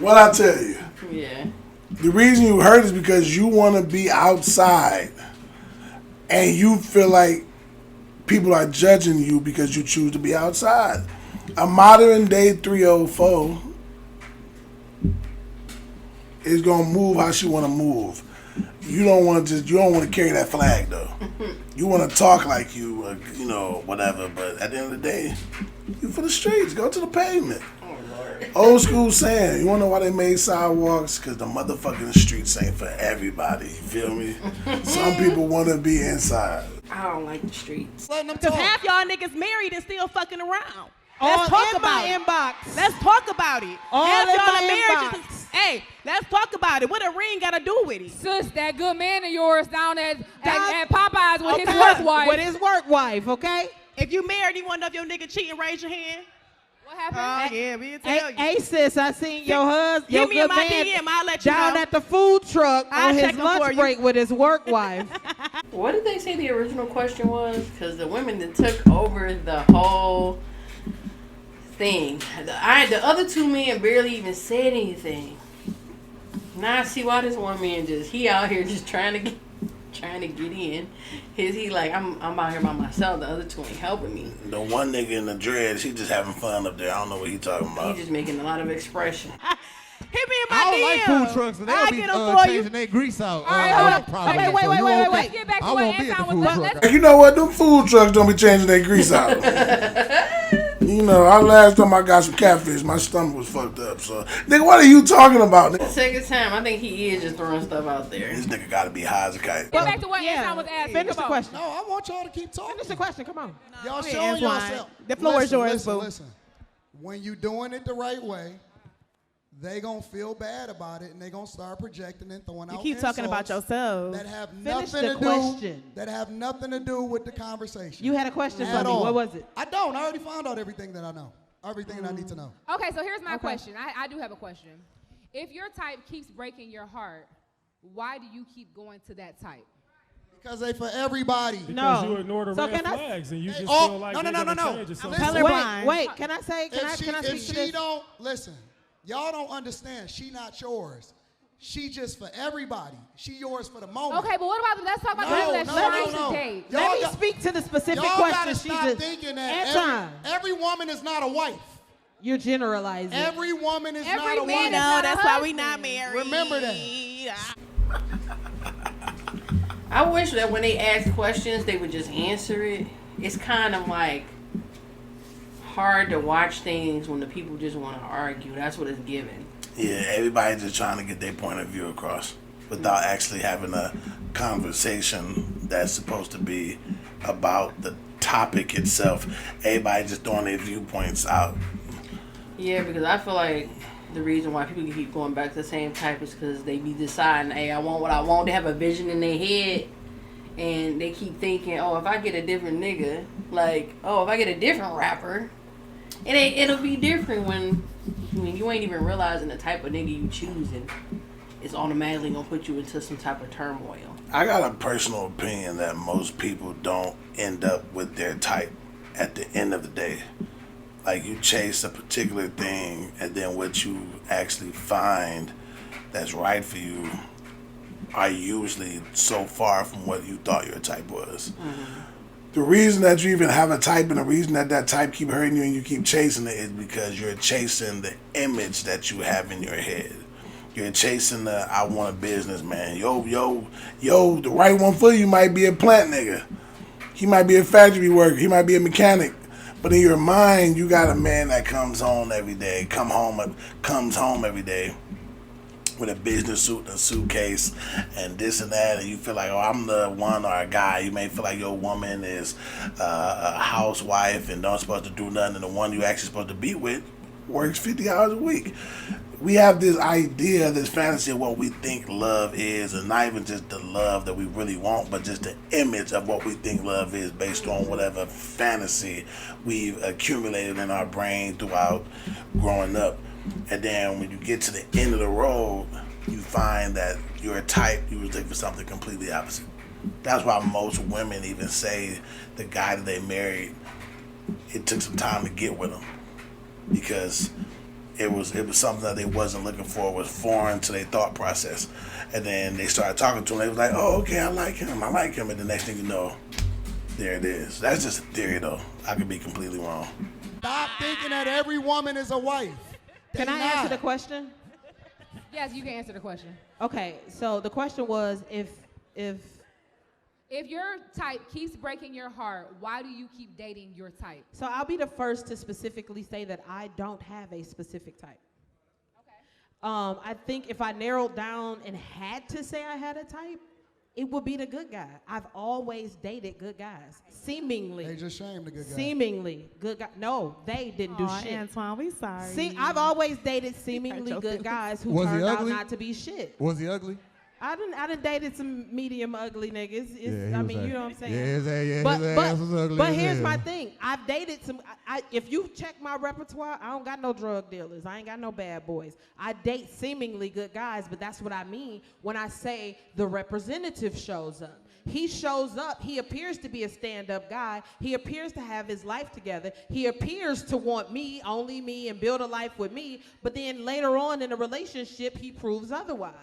[SPEAKER 2] What I tell you.
[SPEAKER 1] yeah.
[SPEAKER 2] The reason you hurt is because you want to be outside and you feel like people are judging you because you choose to be outside. A modern day 304 is going to move how she want to move. You don't want to carry that flag though. You want to talk like you, whatever, but at the end of the day, you for the streets, go to the pavement. Old school saying, you wanna know why they made sidewalks? Because the motherfucking streets ain't for everybody. You feel me? Some people wanna be inside.
[SPEAKER 1] I don't like the streets.
[SPEAKER 3] Letting them
[SPEAKER 4] Because
[SPEAKER 3] talk.
[SPEAKER 4] half y'all niggas married and still fucking around.
[SPEAKER 6] All
[SPEAKER 4] Let's talk
[SPEAKER 6] in
[SPEAKER 4] about
[SPEAKER 6] my
[SPEAKER 4] it.
[SPEAKER 6] inbox.
[SPEAKER 4] Let's talk about it.
[SPEAKER 6] All
[SPEAKER 4] half
[SPEAKER 6] in
[SPEAKER 4] y'all
[SPEAKER 6] my
[SPEAKER 4] are married.
[SPEAKER 6] inbox.
[SPEAKER 4] Hey, let's talk about it. What a ring got to do with it?
[SPEAKER 5] Sis, that good man of yours down at Popeyes with his work wife.
[SPEAKER 6] With his work wife, okay?
[SPEAKER 4] If you married, you want to know if your nigga cheating, raise your hand.
[SPEAKER 5] What happened?
[SPEAKER 4] Oh, yeah, we'll tell you.
[SPEAKER 6] Hey, sis, I seen your husband,
[SPEAKER 4] Give
[SPEAKER 6] your
[SPEAKER 4] me
[SPEAKER 6] good
[SPEAKER 4] my
[SPEAKER 6] man,
[SPEAKER 4] DM, I'll let you
[SPEAKER 6] down
[SPEAKER 4] know.
[SPEAKER 6] at the food truck
[SPEAKER 4] I'll
[SPEAKER 6] on his
[SPEAKER 4] check him for
[SPEAKER 6] lunch
[SPEAKER 4] you.
[SPEAKER 6] break with his work wife.
[SPEAKER 1] What did they say the original question was? Because the women that took over the whole thing. The other two men barely even said anything. Now I see why this one man he out here just trying to get in. He like I'm out here by myself. The other two ain't helping me.
[SPEAKER 2] The one nigga in the dreads, he just having fun up there. I don't know what he talking
[SPEAKER 1] He
[SPEAKER 2] about.
[SPEAKER 1] just making a lot of expression.
[SPEAKER 4] Hit me in my
[SPEAKER 8] I don't
[SPEAKER 4] DM.
[SPEAKER 8] like food trucks, and
[SPEAKER 4] I'll
[SPEAKER 8] they'll be
[SPEAKER 4] get 'em for you.
[SPEAKER 8] changing their grease out.
[SPEAKER 5] All right, hold up.
[SPEAKER 8] probably.
[SPEAKER 6] Wait,
[SPEAKER 8] So
[SPEAKER 6] wait,
[SPEAKER 8] you
[SPEAKER 6] wait,
[SPEAKER 8] okay.
[SPEAKER 6] wait.
[SPEAKER 5] Let's get back to
[SPEAKER 8] I
[SPEAKER 5] what
[SPEAKER 8] won't be at the
[SPEAKER 5] Anton
[SPEAKER 8] food
[SPEAKER 5] was.
[SPEAKER 8] truck.
[SPEAKER 5] Let's
[SPEAKER 2] You know what? Them food trucks don't be changing their grease out. Last time I got some catfish, my stomach was fucked up. So, nigga, what are you talking about?
[SPEAKER 1] The
[SPEAKER 2] Nigga?
[SPEAKER 1] second time, I think he is just throwing stuff out there.
[SPEAKER 2] This nigga gotta be high as a kite.
[SPEAKER 5] get back to what
[SPEAKER 6] Yeah,
[SPEAKER 5] Anton was asking.
[SPEAKER 6] finish the
[SPEAKER 5] Come on.
[SPEAKER 6] question.
[SPEAKER 3] No, I want y'all to keep talking.
[SPEAKER 6] Finish the question, come on.
[SPEAKER 3] Y'all
[SPEAKER 4] ahead,
[SPEAKER 3] showing
[SPEAKER 4] Antoine.
[SPEAKER 3] yourself.
[SPEAKER 4] The floor is yours,
[SPEAKER 3] listen,
[SPEAKER 4] boo.
[SPEAKER 3] Listen. When you doing it the right way, they gonna feel bad about it and they gonna start projecting and throwing
[SPEAKER 4] You
[SPEAKER 3] out
[SPEAKER 4] keep talking about
[SPEAKER 3] insults
[SPEAKER 4] yourself.
[SPEAKER 3] that have
[SPEAKER 6] Finish
[SPEAKER 3] nothing
[SPEAKER 6] the
[SPEAKER 3] to
[SPEAKER 6] question.
[SPEAKER 3] do that have nothing to do with the conversation.
[SPEAKER 6] You had a question for
[SPEAKER 3] At
[SPEAKER 6] me.
[SPEAKER 3] all.
[SPEAKER 6] What was it?
[SPEAKER 3] I don't. I already found out everything that I know. Everything that I need to know.
[SPEAKER 5] Okay, so here's my question. I do have a question. If your type keeps breaking your heart, why do you keep going to that type?
[SPEAKER 3] Because they for everybody.
[SPEAKER 7] Because
[SPEAKER 6] No.
[SPEAKER 7] you ignore the
[SPEAKER 6] So
[SPEAKER 7] red
[SPEAKER 6] can I-
[SPEAKER 7] flags and you just
[SPEAKER 3] oh,
[SPEAKER 7] feel like
[SPEAKER 3] no,
[SPEAKER 7] they're
[SPEAKER 3] no, no,
[SPEAKER 7] gonna
[SPEAKER 3] no.
[SPEAKER 7] change it
[SPEAKER 3] I'm
[SPEAKER 7] sometime.
[SPEAKER 4] colorblind.
[SPEAKER 6] Wait, can I say, can I
[SPEAKER 3] If
[SPEAKER 6] speak to
[SPEAKER 3] she
[SPEAKER 6] this?
[SPEAKER 3] don't listen, y'all don't understand. She not yours. She just for everybody. She yours for the moment.
[SPEAKER 5] Okay, but what about let's talk about
[SPEAKER 3] No,
[SPEAKER 5] the people that's
[SPEAKER 3] no,
[SPEAKER 5] trying
[SPEAKER 3] no.
[SPEAKER 5] to date.
[SPEAKER 3] Y'all
[SPEAKER 6] Let me
[SPEAKER 3] got-
[SPEAKER 6] speak to the specific
[SPEAKER 3] Y'all
[SPEAKER 6] question.
[SPEAKER 3] gotta
[SPEAKER 6] She
[SPEAKER 3] stop
[SPEAKER 6] just,
[SPEAKER 3] thinking that
[SPEAKER 6] Anton,
[SPEAKER 3] every woman is not a wife.
[SPEAKER 6] you're generalizing.
[SPEAKER 3] Every woman is
[SPEAKER 5] Every
[SPEAKER 3] not a
[SPEAKER 5] man
[SPEAKER 3] wife.
[SPEAKER 5] is
[SPEAKER 4] No,
[SPEAKER 5] not a
[SPEAKER 4] that's why we not
[SPEAKER 5] husband.
[SPEAKER 4] married.
[SPEAKER 3] Remember that.
[SPEAKER 1] I wish that when they ask questions, they would just answer it. It's kind of like hard to watch things when the people just want to argue. That's what it's giving.
[SPEAKER 2] Yeah, everybody just trying to get their point of view across without actually having a conversation that's supposed to be about the topic itself. Everybody just throwing their viewpoints out.
[SPEAKER 1] Yeah, because I feel like the reason why people keep going back to the same type is because they be deciding, hey, I want what I want. They have a vision in their head, and they keep thinking, oh, if I get a different nigga, like, oh, if I get a different rapper, it'll be different when you ain't even realizing the type of nigga you choosing. It's automatically gonna put you into some type of turmoil.
[SPEAKER 2] I got a personal opinion that most people don't end up with their type at the end of the day. Like, you chase a particular thing, and then what you actually find that's right for you are usually so far from what you thought your type was. The reason that you even have a type and the reason that that type keep hurting you and you keep chasing it is because you're chasing the image that you have in your head. You're chasing the I want a businessman. Yo, the right one for you might be a plant nigga. He might be a factory worker. He might be a mechanic. But in your mind, you got a man that comes home every day, comes home every day with a business suit and a suitcase and this and that, and you feel like, oh, I'm the one or a guy. You may feel like your woman is a housewife and don't supposed to do nothing, and the one you actually supposed to be with works 50 hours a week. We have this idea, this fantasy of what we think love is, and not even just the love that we really want, but just the image of what we think love is based on whatever fantasy we've accumulated in our brain throughout growing up. And then when you get to the end of the road, you find that you're a type, you was looking for something completely opposite. That's why most women even say the guy that they married, it took some time to get with him. Because it was something that they wasn't looking for, was foreign to their thought process. And then they started talking to him, they was like, oh, okay, I like him. And the next thing you know, there it is. That's just a theory, though. I could be completely wrong.
[SPEAKER 3] Stop thinking that every woman is a wife.
[SPEAKER 6] Can I answer the question?
[SPEAKER 5] Yes, you can answer the question.
[SPEAKER 6] Okay, so the question was if
[SPEAKER 5] your type keeps breaking your heart, why do you keep dating your type?
[SPEAKER 6] So I'll be the first to specifically say that I don't have a specific type.
[SPEAKER 5] Okay.
[SPEAKER 6] I think if I narrowed down and had to say I had a type, it would be the good guy. I've always dated good guys, seemingly.
[SPEAKER 3] They just shamed the good guy.
[SPEAKER 6] Seemingly good guy. No, they didn't do shit.
[SPEAKER 4] Antoine, we sorry.
[SPEAKER 6] See, I've always dated seemingly good guys who turned out not to be shit.
[SPEAKER 8] Was he ugly?
[SPEAKER 6] I done dated some medium ugly niggas. I mean, you know what I'm saying?
[SPEAKER 8] His ass was ugly.
[SPEAKER 6] But here's my thing. I've dated some, if you check my repertoire, I don't got no drug dealers. I ain't got no bad boys. I date seemingly good guys, but that's what I mean when I say the representative shows up. He shows up. He appears to be a stand-up guy. He appears to have his life together. He appears to want me, only me, and build a life with me. But then later on in a relationship, he proves otherwise.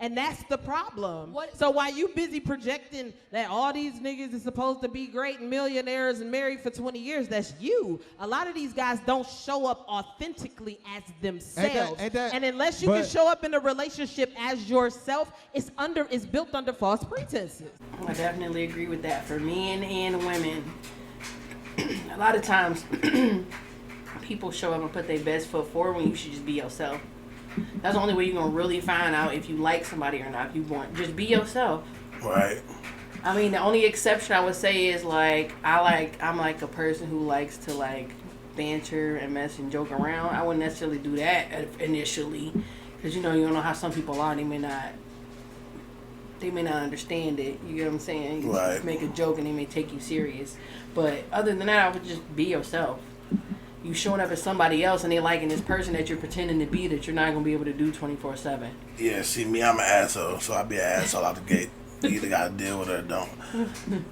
[SPEAKER 6] And that's the problem. So while you busy projecting that all these niggas is supposed to be great and millionaires and married for 20 years, that's you. A lot of these guys don't show up authentically as themselves. And unless you can show up in a relationship as yourself, it's built under false pretenses.
[SPEAKER 1] I definitely agree with that for men and women. A lot of times people show up and put their best foot forward when you should just be yourself. That's the only way you're going to really find out if you like somebody or not. If you want, just be yourself.
[SPEAKER 2] Right.
[SPEAKER 1] I mean, the only exception I would say is like, I'm like a person who likes to like banter and mess and joke around. I wouldn't necessarily do that initially. Because you don't know how some people are. They may not understand it. You get what I'm saying? You just make a joke and they may take you serious. But other than that, I would just be yourself. You showing up as somebody else and they liking this person that you're pretending to be that you're not going to be able to do 24/7.
[SPEAKER 2] Yeah, see, me, I'm an asshole, so I'll be an asshole out the gate. You either got to deal with it or don't.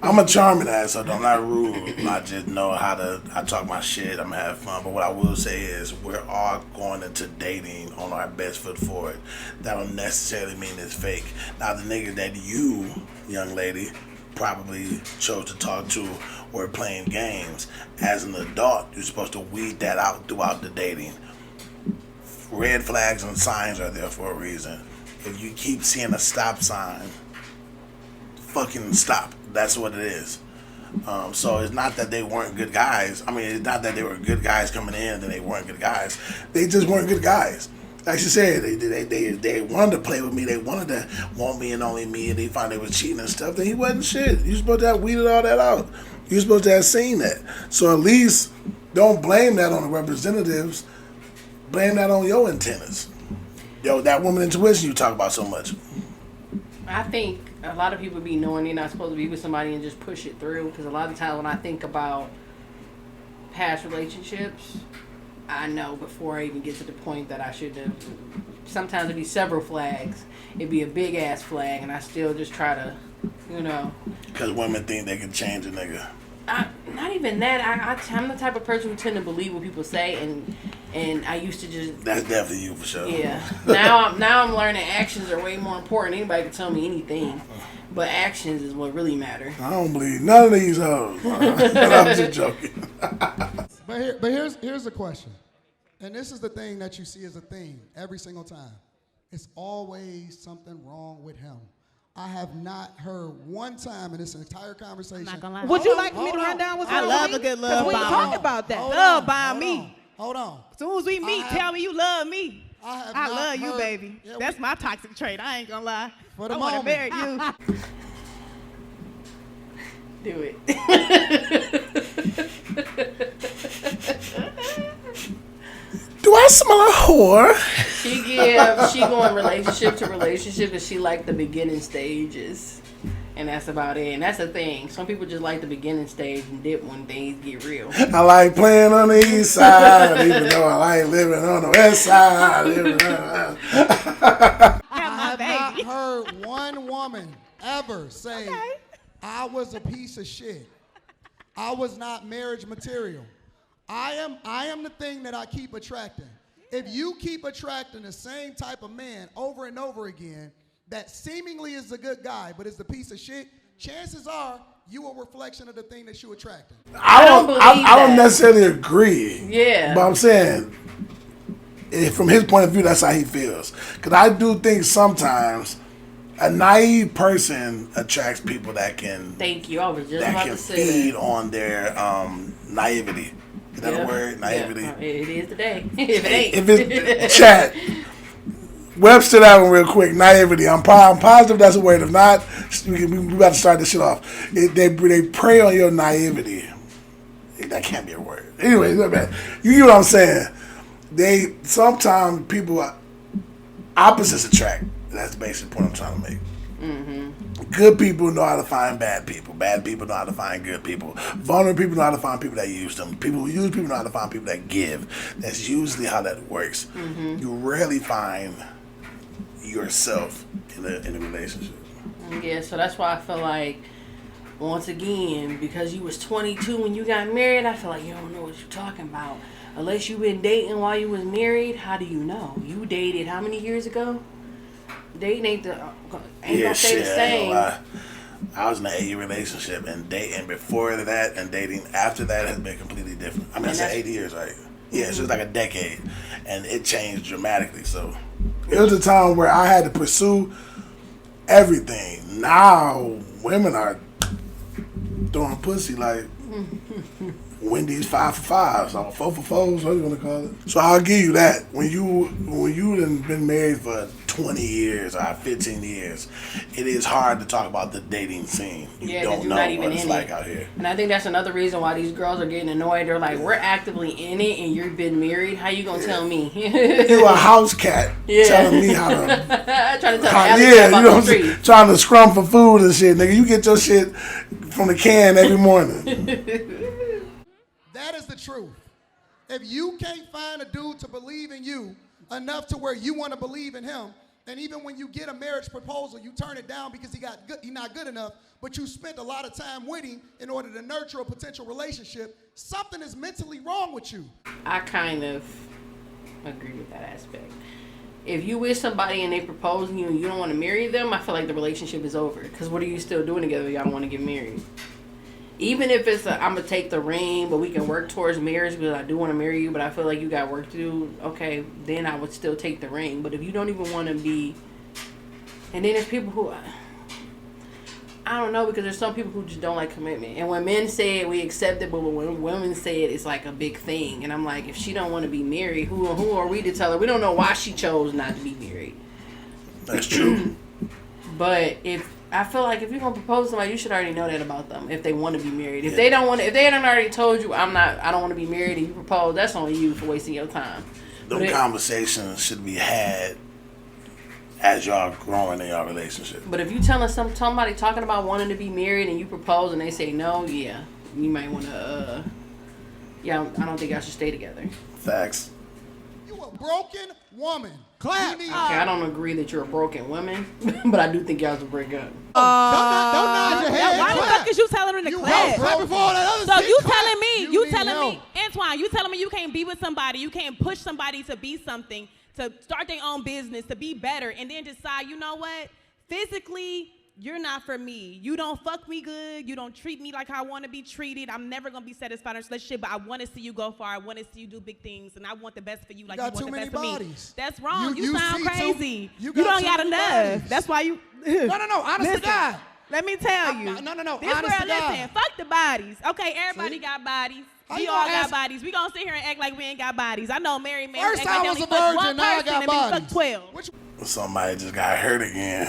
[SPEAKER 2] I'm a charming asshole, though. I'm not rude. I just know I talk my shit. I'm going to have fun. But what I will say is we're all going into dating on our best foot forward. That don't necessarily mean it's fake. Now, the nigga that you, young lady, probably chose to talk to or playing games, as an adult, you're supposed to weed that out throughout the dating. Red flags and signs are there for a reason. If you keep seeing a stop sign, fucking stop. That's what it is. So it's not that they weren't good guys. I mean, it's not that they were good guys coming in and then they weren't good guys. They just weren't good guys. Like she said, they wanted to play with me. They wanted to want me and only me, and they found they was cheating and stuff. Then he wasn't shit. You supposed to have weeded all that out. You're supposed to have seen that. So at least don't blame that on the representatives. Blame that on your antennas. Yo, that woman intuition you talk about so much.
[SPEAKER 1] I think a lot of people be knowing they're not supposed to be with somebody and just push it through. Because a lot of times when I think about past relationships, I know before I even get to the point that I should have. Sometimes it'd be several flags. It'd be a big ass flag, and I still just try to, Because
[SPEAKER 2] women think they can change a nigga.
[SPEAKER 1] Not even that. I'm the type of person who tend to believe what people say, and And I used to just.
[SPEAKER 2] That's definitely you for sure.
[SPEAKER 1] Yeah. Now I'm learning actions are way more important. Anybody can tell me anything, but actions is what really matter.
[SPEAKER 2] I don't believe none of these hoes. I'm just joking.
[SPEAKER 3] But here's the question, and this is the thing that you see as a theme every single time. It's always something wrong with him. I have not heard one time in this entire conversation.
[SPEAKER 4] I'm not gonna lie.
[SPEAKER 6] Would you like me to run down what's
[SPEAKER 4] I
[SPEAKER 6] wrong
[SPEAKER 4] love
[SPEAKER 6] with
[SPEAKER 4] a
[SPEAKER 6] me?
[SPEAKER 4] good love
[SPEAKER 6] 'Cause we
[SPEAKER 4] bomb.
[SPEAKER 6] talk about that.
[SPEAKER 4] Love by me.
[SPEAKER 3] Hold on.
[SPEAKER 4] As soon as we meet, tell me you love me.
[SPEAKER 3] I
[SPEAKER 4] I love you, baby.
[SPEAKER 3] Yeah,
[SPEAKER 4] That's my toxic trait. I ain't gonna lie.
[SPEAKER 3] For the
[SPEAKER 4] I want to
[SPEAKER 3] moment.
[SPEAKER 4] marry you.
[SPEAKER 1] Do it.
[SPEAKER 2] Do I smell a whore?
[SPEAKER 1] She going relationship to relationship, and she like the beginning stages, and that's about it. And that's the thing. Some people just like the beginning stage and dip when things get real.
[SPEAKER 2] I like playing on the east side, even though I like living on the west side.
[SPEAKER 3] I have not heard one woman ever say, I was a piece of shit. I was not marriage material. I am the thing that I keep attracting. If you keep attracting the same type of man over and over again that seemingly is a good guy but is the piece of shit, chances are you a reflection of the thing that you attracting.
[SPEAKER 2] I don't necessarily agree.
[SPEAKER 1] Yeah.
[SPEAKER 2] But I'm saying, from his point of view, that's how he feels. Because I do think sometimes a naive person attracts people that can.
[SPEAKER 1] Thank you. I was just about to say
[SPEAKER 2] feed
[SPEAKER 1] that.
[SPEAKER 2] on their naivety. Is that a word? Naivety.
[SPEAKER 1] Yeah, it is today. If it ain't.
[SPEAKER 2] If it's chat, Webster that one real quick. Naivety. I'm positive that's a word. If not, we about to start this shit off. They prey on your naivety. That can't be a word. Anyway, you get what I'm saying. Sometimes people opposites attract. That's the basic point I'm trying to make. Mm-hmm. Good people know how to find bad people. Bad people know how to find good people. Vulnerable people know how to find people that use them. People who use people know how to find people that give. That's usually how that works. Mm-hmm. You rarely find yourself in a relationship.
[SPEAKER 1] Yeah, so that's why I feel like, once again, because you was 22 when you got married, I feel like you don't know what you're talking about. Unless you've been dating while you was married, how do you know? You dated how many years ago? Dating ain't gonna stay the same.
[SPEAKER 2] I was in an 8-year relationship, and dating before that and dating after that has been completely different. I mean, I said 8 years, right? Yeah, so it's like a decade, and it changed dramatically. So it was a time where I had to pursue everything. Now women are throwing pussy like Wendy's 5 for 5s, or 4 for 4s, what you want to call it. So I'll give you that. When you done been married for 20 years or 15 years, it is hard to talk about the dating scene. You don't know what it's like out here.
[SPEAKER 1] And I think that's another reason why these girls are getting annoyed. They're like, we're actively in it and you've been married. How you gonna tell me?
[SPEAKER 2] You a house cat telling me how to...
[SPEAKER 1] trying to tell about the street.
[SPEAKER 2] Trying to scrum for food and shit, nigga. You get your shit from the can every morning.
[SPEAKER 3] That is the truth. If you can't find a dude to believe in you enough to where you want to believe in him, and even when you get a marriage proposal, you turn it down because he's not good enough, but you spent a lot of time with him in order to nurture a potential relationship, something is mentally wrong with you.
[SPEAKER 1] I kind of agree with that aspect. If you with somebody and they propose you and you don't want to marry them, I feel like the relationship is over. Because what are you still doing together if y'all don't want to get married? Even if it's I'm going to take the ring, but we can work towards marriage because I do want to marry you, but I feel like you got work to do, okay, then I would still take the ring. But if you don't even want to be... And then there's people who... I don't know, because there's some people who just don't like commitment. And when men say it, we accept it, but when women say it, it's like a big thing. And I'm like, if she don't want to be married, who are we to tell her? We don't know why she chose not to be married.
[SPEAKER 2] That's true.
[SPEAKER 1] But I feel like if you're gonna propose to somebody, you should already know that about them. If they want to be married, if they don't want, if they hadn't already told you, I don't want to be married, and you propose, that's on you for wasting your time.
[SPEAKER 2] Those conversations should be had as y'all growing in your relationship.
[SPEAKER 1] But if you telling somebody talking about wanting to be married and you propose and they say no, yeah, you might want to. Yeah, I don't think y'all should stay together.
[SPEAKER 2] Facts.
[SPEAKER 3] You a broken woman.
[SPEAKER 6] Clap.
[SPEAKER 1] Okay, I don't agree that you're a broken woman, but I do think y'all should break up.
[SPEAKER 6] Don't nod your head.
[SPEAKER 4] Why the fuck is you telling her to clap?
[SPEAKER 6] Clap before all that other
[SPEAKER 4] So
[SPEAKER 6] shit.
[SPEAKER 4] you
[SPEAKER 6] Clap.
[SPEAKER 4] telling me, you telling me, and Antoine, you telling me you can't be with somebody, you can't push somebody to be something, to start their own business, to be better, and then decide, you know what? Physically, you're not for me. You don't fuck me good. You don't treat me like I want to be treated. I'm never going to be satisfied in a relationship, but I want to see you go far. I want to see you do big things, and I want the best for you like you want the best for me. That's wrong. You sound crazy. You don't got enough. That's why you...
[SPEAKER 3] No, honest to God.
[SPEAKER 4] Let me tell you.
[SPEAKER 3] No,
[SPEAKER 4] This
[SPEAKER 3] honest to God.
[SPEAKER 4] listen, fuck the bodies. Okay, everybody got bodies. We all got bodies. We gonna sit here and act like we ain't got bodies. I know married men
[SPEAKER 3] First
[SPEAKER 4] act like
[SPEAKER 3] I
[SPEAKER 4] they
[SPEAKER 3] was
[SPEAKER 4] only
[SPEAKER 3] a
[SPEAKER 4] fuck
[SPEAKER 3] virgin,
[SPEAKER 4] one
[SPEAKER 3] now I
[SPEAKER 4] person
[SPEAKER 3] got
[SPEAKER 4] and we
[SPEAKER 3] bodies.
[SPEAKER 4] fuck 12.
[SPEAKER 2] Somebody just got hurt again.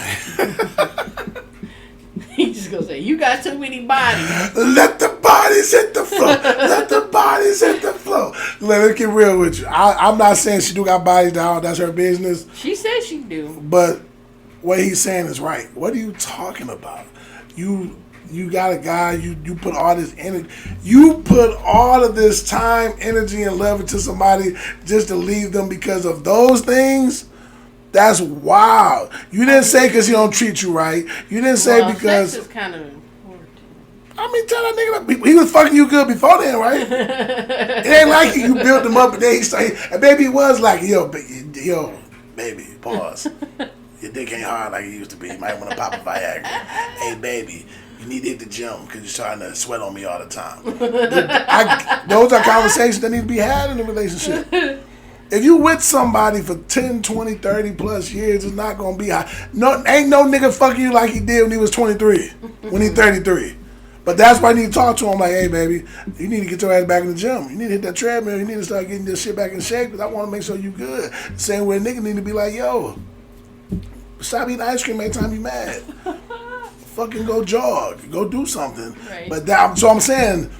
[SPEAKER 1] He just gonna say, you got too many bodies.
[SPEAKER 2] Let the bodies hit the floor. Let the bodies hit the floor. Let's get real with you. I'm not saying she do got bodies down. That's her business.
[SPEAKER 1] She said she do.
[SPEAKER 2] But what he's saying is right. What are you talking about? You got a guy, you put all this energy, you put all of this time, energy, and love into somebody just to leave them because of those things? That's wild. You didn't say because he don't treat you right. You didn't say because...
[SPEAKER 1] Sex is kind of important.
[SPEAKER 2] I mean, tell that nigga, he was fucking you good before then, right? It ain't like you built him up and then he started... And baby was like, yo, baby, pause. Your dick ain't hard like it used to be. You might want to pop a Viagra. Hey, baby, you need to hit the gym because you're trying to sweat on me all the time. Those are conversations that need to be had in a relationship. If you with somebody for 10, 20, 30 plus years, it's not going to be high. No, ain't no nigga fucking you like he did when he was 23, when he 33. But that's why I need to talk to him like, hey, baby, you need to get your ass back in the gym. You need to hit that treadmill. You need to start getting this shit back in shape because I want to make sure you good. Same way a nigga need to be like, yo, stop eating ice cream every time you mad. Fucking go jog. Go do something.
[SPEAKER 1] Right.
[SPEAKER 2] But so I'm saying,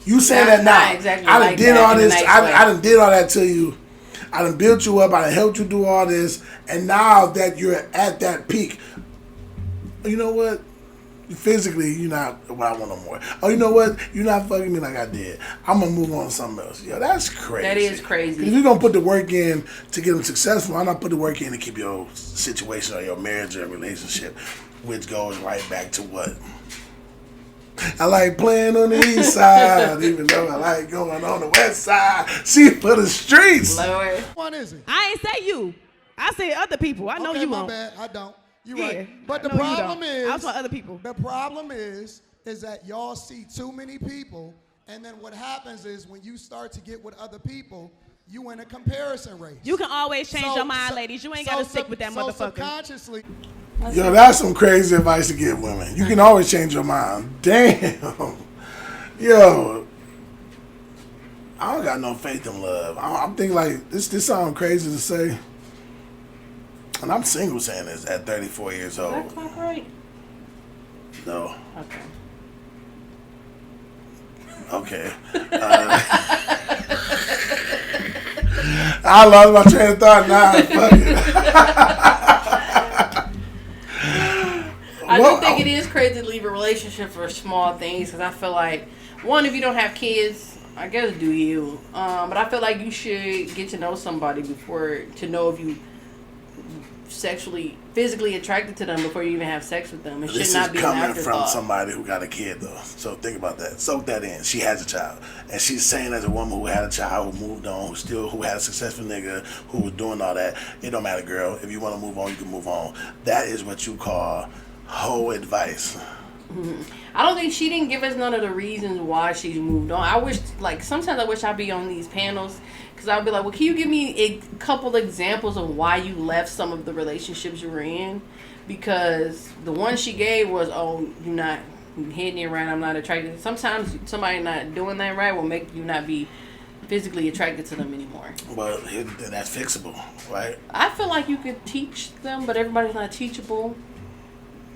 [SPEAKER 2] you saying that now.
[SPEAKER 1] Exactly
[SPEAKER 2] I done
[SPEAKER 1] like
[SPEAKER 2] did
[SPEAKER 1] that
[SPEAKER 2] all
[SPEAKER 1] in a
[SPEAKER 2] this.
[SPEAKER 1] nice
[SPEAKER 2] I
[SPEAKER 1] way.
[SPEAKER 2] done did all that to you. I done built you up. I done helped you do all this. And now that you're at that peak, you know what? Physically, you're not what I want no more. Oh, you know what? You're not fucking me like I did. I'm going to move on to something else. Yo, that's crazy.
[SPEAKER 1] That is crazy.
[SPEAKER 2] If you're going to put the work in to get them successful, why not put the work in to keep your situation or your marriage or relationship, which goes right back to what? I like playing on the east side, even though I like going on the west side. She for the streets.
[SPEAKER 1] Lord.
[SPEAKER 3] One is it?
[SPEAKER 4] I ain't say you. I said other people. I know
[SPEAKER 3] Okay,
[SPEAKER 4] you
[SPEAKER 3] my
[SPEAKER 4] won't.
[SPEAKER 3] bad. I don't. You're
[SPEAKER 4] Yeah,
[SPEAKER 3] right. But
[SPEAKER 4] I
[SPEAKER 3] the
[SPEAKER 4] know you
[SPEAKER 3] problem
[SPEAKER 4] don't.
[SPEAKER 3] is,
[SPEAKER 4] I was for other people.
[SPEAKER 3] The problem is that y'all see too many people, and then what happens is when you start to get with other people, you in a comparison race.
[SPEAKER 4] You can always change your mind, ladies. You ain't got to stick with that motherfucker.
[SPEAKER 3] Subconsciously.
[SPEAKER 2] Yo, that's some crazy advice to give women. You can always change your mind. Damn. Yo, I don't got no faith in love. I'm thinking like, this sounds crazy to say. And I'm single saying this at 34 years old.
[SPEAKER 1] Is that clock right?
[SPEAKER 2] No.
[SPEAKER 1] Okay.
[SPEAKER 2] Okay. I lost my train of thought now. Fuck it.
[SPEAKER 1] I do think it is crazy to leave a relationship for small things because I feel like, one, if you don't have kids, I guess do you. But I feel like you should get to know somebody before to know if you physically attracted to them before you even have sex with them. It should not be an
[SPEAKER 2] coming
[SPEAKER 1] afterthought.
[SPEAKER 2] from somebody who got a kid though. So think about that. Soak that in. She has a child. And she's saying as a woman who had a child, who moved on, who had a successful nigga, who was doing all that. It don't matter, girl. If you want to move on, you can move on. That is what you call hoe advice.
[SPEAKER 1] Mm-hmm. I don't think she didn't give us none of the reasons why she's moved on. I wish, sometimes I wish I'd be on these panels because I'd be like, well, can you give me a couple examples of why you left some of the relationships you were in? Because the one she gave was, oh, you're not hitting it right, I'm not attracted. Sometimes somebody not doing that right will make you not be physically attracted to them anymore.
[SPEAKER 2] Well, that's fixable, right?
[SPEAKER 1] I feel like you could teach them, but everybody's not teachable.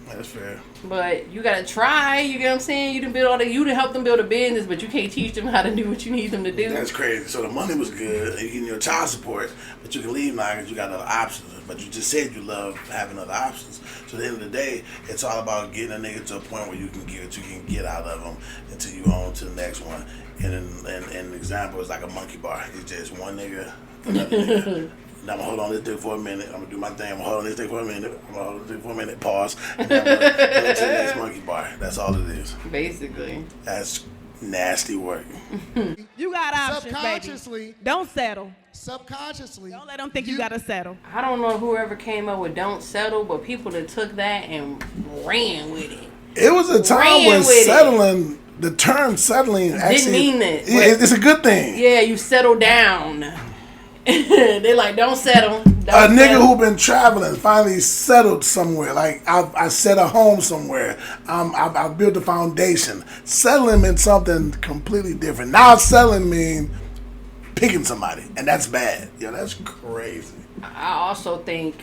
[SPEAKER 2] That's fair.
[SPEAKER 1] But you gotta try. You get what I'm saying? You done help them build a business, but you can't teach them how to do what you need them to do.
[SPEAKER 2] That's crazy. So the money was good, you getting your child support, but you can leave now because you got other options. But you just said you love having other options. So at the end of the day, it's all about getting a nigga to a point where you can get what you can get out of them until you on to the next one. And an example is like a monkey bar. It's just one nigga, another nigga. Now I'm gonna hold on this dick for a minute. I'm gonna do my thing. I'm gonna hold on this dick for a minute. I'm gonna hold on this dick for a minute. Pause. And then I'm gonna go to the next monkey bar. That's all it is.
[SPEAKER 1] Basically.
[SPEAKER 2] That's Nasty work.
[SPEAKER 4] You got options, baby.
[SPEAKER 3] Subconsciously,
[SPEAKER 4] Don't settle.
[SPEAKER 3] subconsciously,
[SPEAKER 4] Don't let them think you gotta settle.
[SPEAKER 1] I don't know whoever came up with "don't settle," but people that took that and ran with it.
[SPEAKER 2] It was a time
[SPEAKER 1] Ran
[SPEAKER 2] when
[SPEAKER 1] with it.
[SPEAKER 2] settling, the term settling actually
[SPEAKER 1] mean that.
[SPEAKER 2] It's a good thing.
[SPEAKER 1] Yeah, you settle down. They like, don't settle. Don't
[SPEAKER 2] A nigga
[SPEAKER 1] settle.
[SPEAKER 2] who been traveling finally settled somewhere. Like I set a home somewhere. I built a foundation. Settling meant something completely different. Now settling mean picking somebody, and that's bad. Yo, that's crazy.
[SPEAKER 1] I also think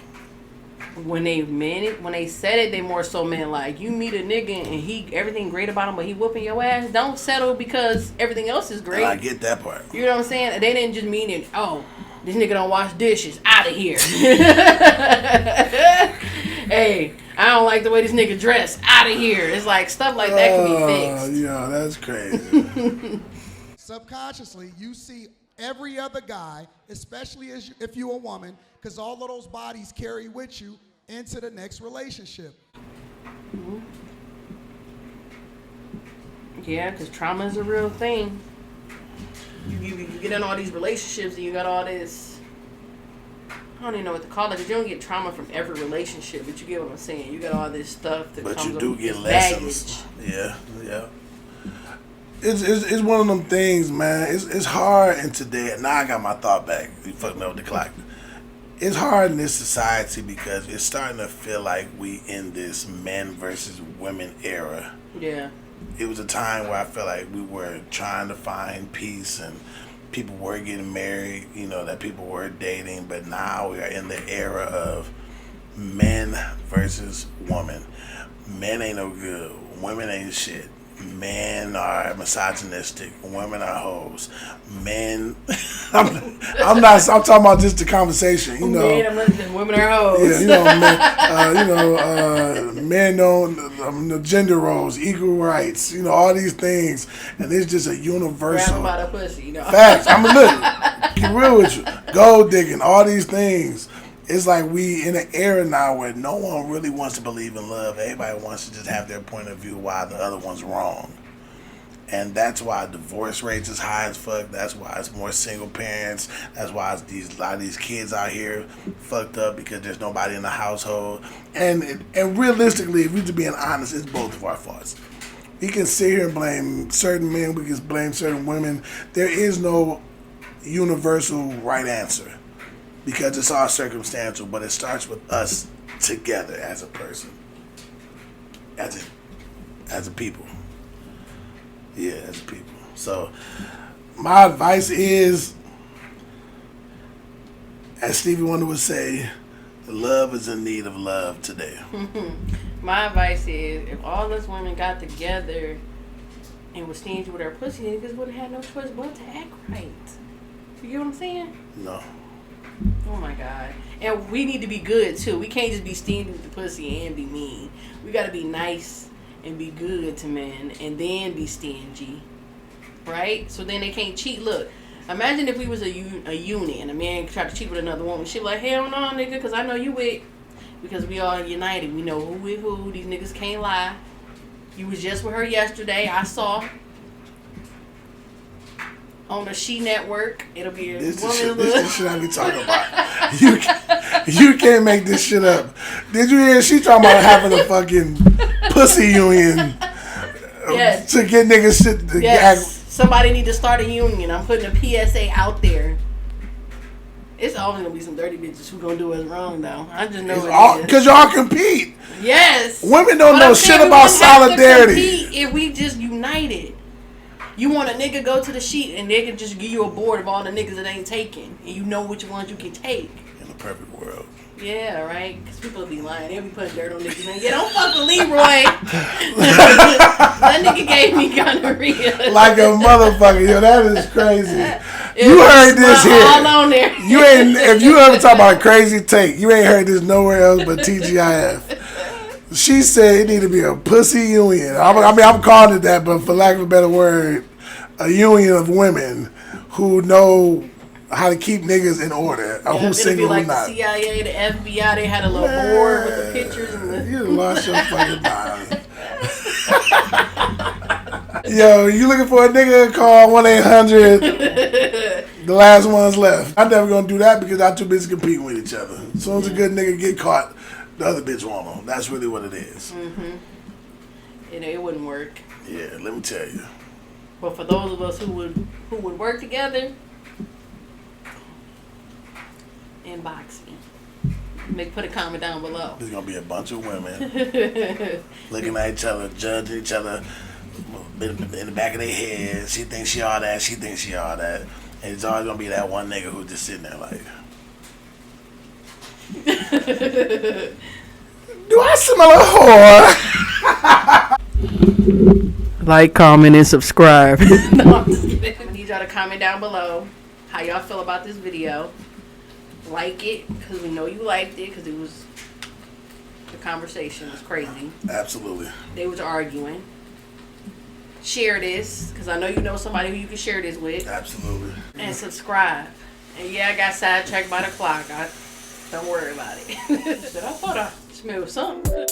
[SPEAKER 1] when they meant it, when they said it, they more so meant like, you meet a nigga and he everything great about him, but he whooping your ass. Don't settle because everything else is great.
[SPEAKER 2] I get that part.
[SPEAKER 1] You know what I'm saying? They didn't just mean it. Oh, this nigga don't wash dishes. Out of here. Hey, I don't like the way this nigga dressed. Out of here. It's like stuff like that can be fixed.
[SPEAKER 2] Yeah, that's crazy.
[SPEAKER 3] subconsciously, you see every other guy, especially if you're a woman, because all of those bodies carry with you into the next relationship.
[SPEAKER 1] Yeah, because trauma is a real thing. You get in all these relationships and you got all this, I don't even know what to call it, because you don't get trauma from every relationship, but you get what I'm saying. You got all this stuff that
[SPEAKER 2] But
[SPEAKER 1] comes
[SPEAKER 2] you do
[SPEAKER 1] with
[SPEAKER 2] get
[SPEAKER 1] this
[SPEAKER 2] lessons.
[SPEAKER 1] baggage.
[SPEAKER 2] Yeah. It's one of them things, man. It's hard in today. Now I got my thought back. You fucked me up with the clock. It's hard in this society because it's starting to feel like we in this men versus women era.
[SPEAKER 1] Yeah.
[SPEAKER 2] It was a time where I felt like we were trying to find peace and people were getting married, you know, that people were dating, but now we are in the era of men versus women. Men ain't no good. Women ain't shit. Men are misogynistic. Women are hoes. Men, I'm talking about just the conversation, you know.
[SPEAKER 1] Men are women are hoes.
[SPEAKER 2] Yeah, men don't, gender roles, equal rights, you know, all these things, and it's just a universal.
[SPEAKER 1] Grab about a pussy, you know.
[SPEAKER 2] Facts. I'm look, keep real with you. Gold digging, all these things. It's like we in an era now where no one really wants to believe in love. Everybody wants to just have their point of view why the other one's wrong. And that's why divorce rates is high as fuck. That's why it's more single parents. That's why it's a lot of these kids out here fucked up because there's nobody in the household. And realistically, if we're just being honest, it's both of our faults. We can sit here and blame certain men. We can blame certain women. There is no universal right answer because it's all circumstantial. But it starts with us together as a person, as a people. Yeah, as people. So, my advice is, as Stevie Wonder would say, love is in need of love today.
[SPEAKER 1] My advice is, if all us women got together and was stingy with our pussy, niggas would have had no choice but to act right. You get what I'm saying?
[SPEAKER 2] No.
[SPEAKER 1] Oh my God. And we need to be good too. We can't just be stingy with the pussy and be mean. We gotta be nice and be good to men and then be stingy, right? So then they can't cheat. Look, imagine if we was a unit and a man tried to cheat with another woman. She like, hell no, nigga, because I know you with, because we all united. We know who with who. These niggas can't lie. You was just with her yesterday. I saw on the She Network. It'll be a
[SPEAKER 2] This
[SPEAKER 1] woman.
[SPEAKER 2] is shit I be talking about. You can't make this shit up. Did you hear she talking about having a fucking pussy union
[SPEAKER 1] Yes.
[SPEAKER 2] to get niggas shit to
[SPEAKER 1] Yes. Somebody need to start a union. I'm putting a PSA out there. It's always gonna be some dirty bitches who gonna do us wrong though. I just know it is.
[SPEAKER 2] Because y'all compete.
[SPEAKER 1] Yes.
[SPEAKER 2] Women don't
[SPEAKER 1] But
[SPEAKER 2] know
[SPEAKER 1] I'm
[SPEAKER 2] shit
[SPEAKER 1] saying we
[SPEAKER 2] about
[SPEAKER 1] wouldn't have to
[SPEAKER 2] solidarity.
[SPEAKER 1] compete if we just united. You want a nigga go to the sheet and they can just give you a board of all the niggas that ain't taken, and you know which ones you can take.
[SPEAKER 2] In a perfect world.
[SPEAKER 1] Yeah, right. Because people be lying. They'll be putting dirt on niggas. And, yeah, don't fuck with Leroy. That nigga gave me gonorrhea.
[SPEAKER 2] Like a motherfucker. Yo, that is crazy.
[SPEAKER 1] It
[SPEAKER 2] You
[SPEAKER 1] was
[SPEAKER 2] heard this
[SPEAKER 1] all
[SPEAKER 2] here.
[SPEAKER 1] on there.
[SPEAKER 2] You ain't. If you ever talk about a crazy take, you ain't heard this nowhere else but T.G.I.F. She said it need to be a pussy union. I'm calling it that, but for lack of a better word, a union of women who know how to keep niggas in order, or who's
[SPEAKER 1] It'll be
[SPEAKER 2] single
[SPEAKER 1] like
[SPEAKER 2] or not.
[SPEAKER 1] the CIA, the FBI, they had a little board with the pictures. And
[SPEAKER 2] You lost your fucking mind. Yo, you looking for a nigga? Call 1-800. The last one's left. I'm never gonna do that because I'm too busy competing with each other. As soon as a good nigga get caught, the other bitch want him. That's really what it is.
[SPEAKER 1] Mm-hmm. It wouldn't work.
[SPEAKER 2] Yeah, let me tell you.
[SPEAKER 1] But for those of us who would work together, inbox me. Put a comment down below.
[SPEAKER 2] There's gonna be a bunch of women looking at each other, judging each other in the back of their head. She thinks she all that. She thinks she all that. And it's always gonna be that one nigga who's just sitting there like, do I smell a whore?
[SPEAKER 1] Like, comment, and subscribe. No, I'm just kidding. I need y'all to comment down below how y'all feel about this video. Like it, because we know you liked it, because the conversation was crazy.
[SPEAKER 2] Absolutely.
[SPEAKER 1] They was arguing. Share this, because I know you know somebody who you can share this with.
[SPEAKER 2] Absolutely.
[SPEAKER 1] And subscribe. And yeah, I got sidetracked by the clock. Don't worry about it. I thought I smelled something.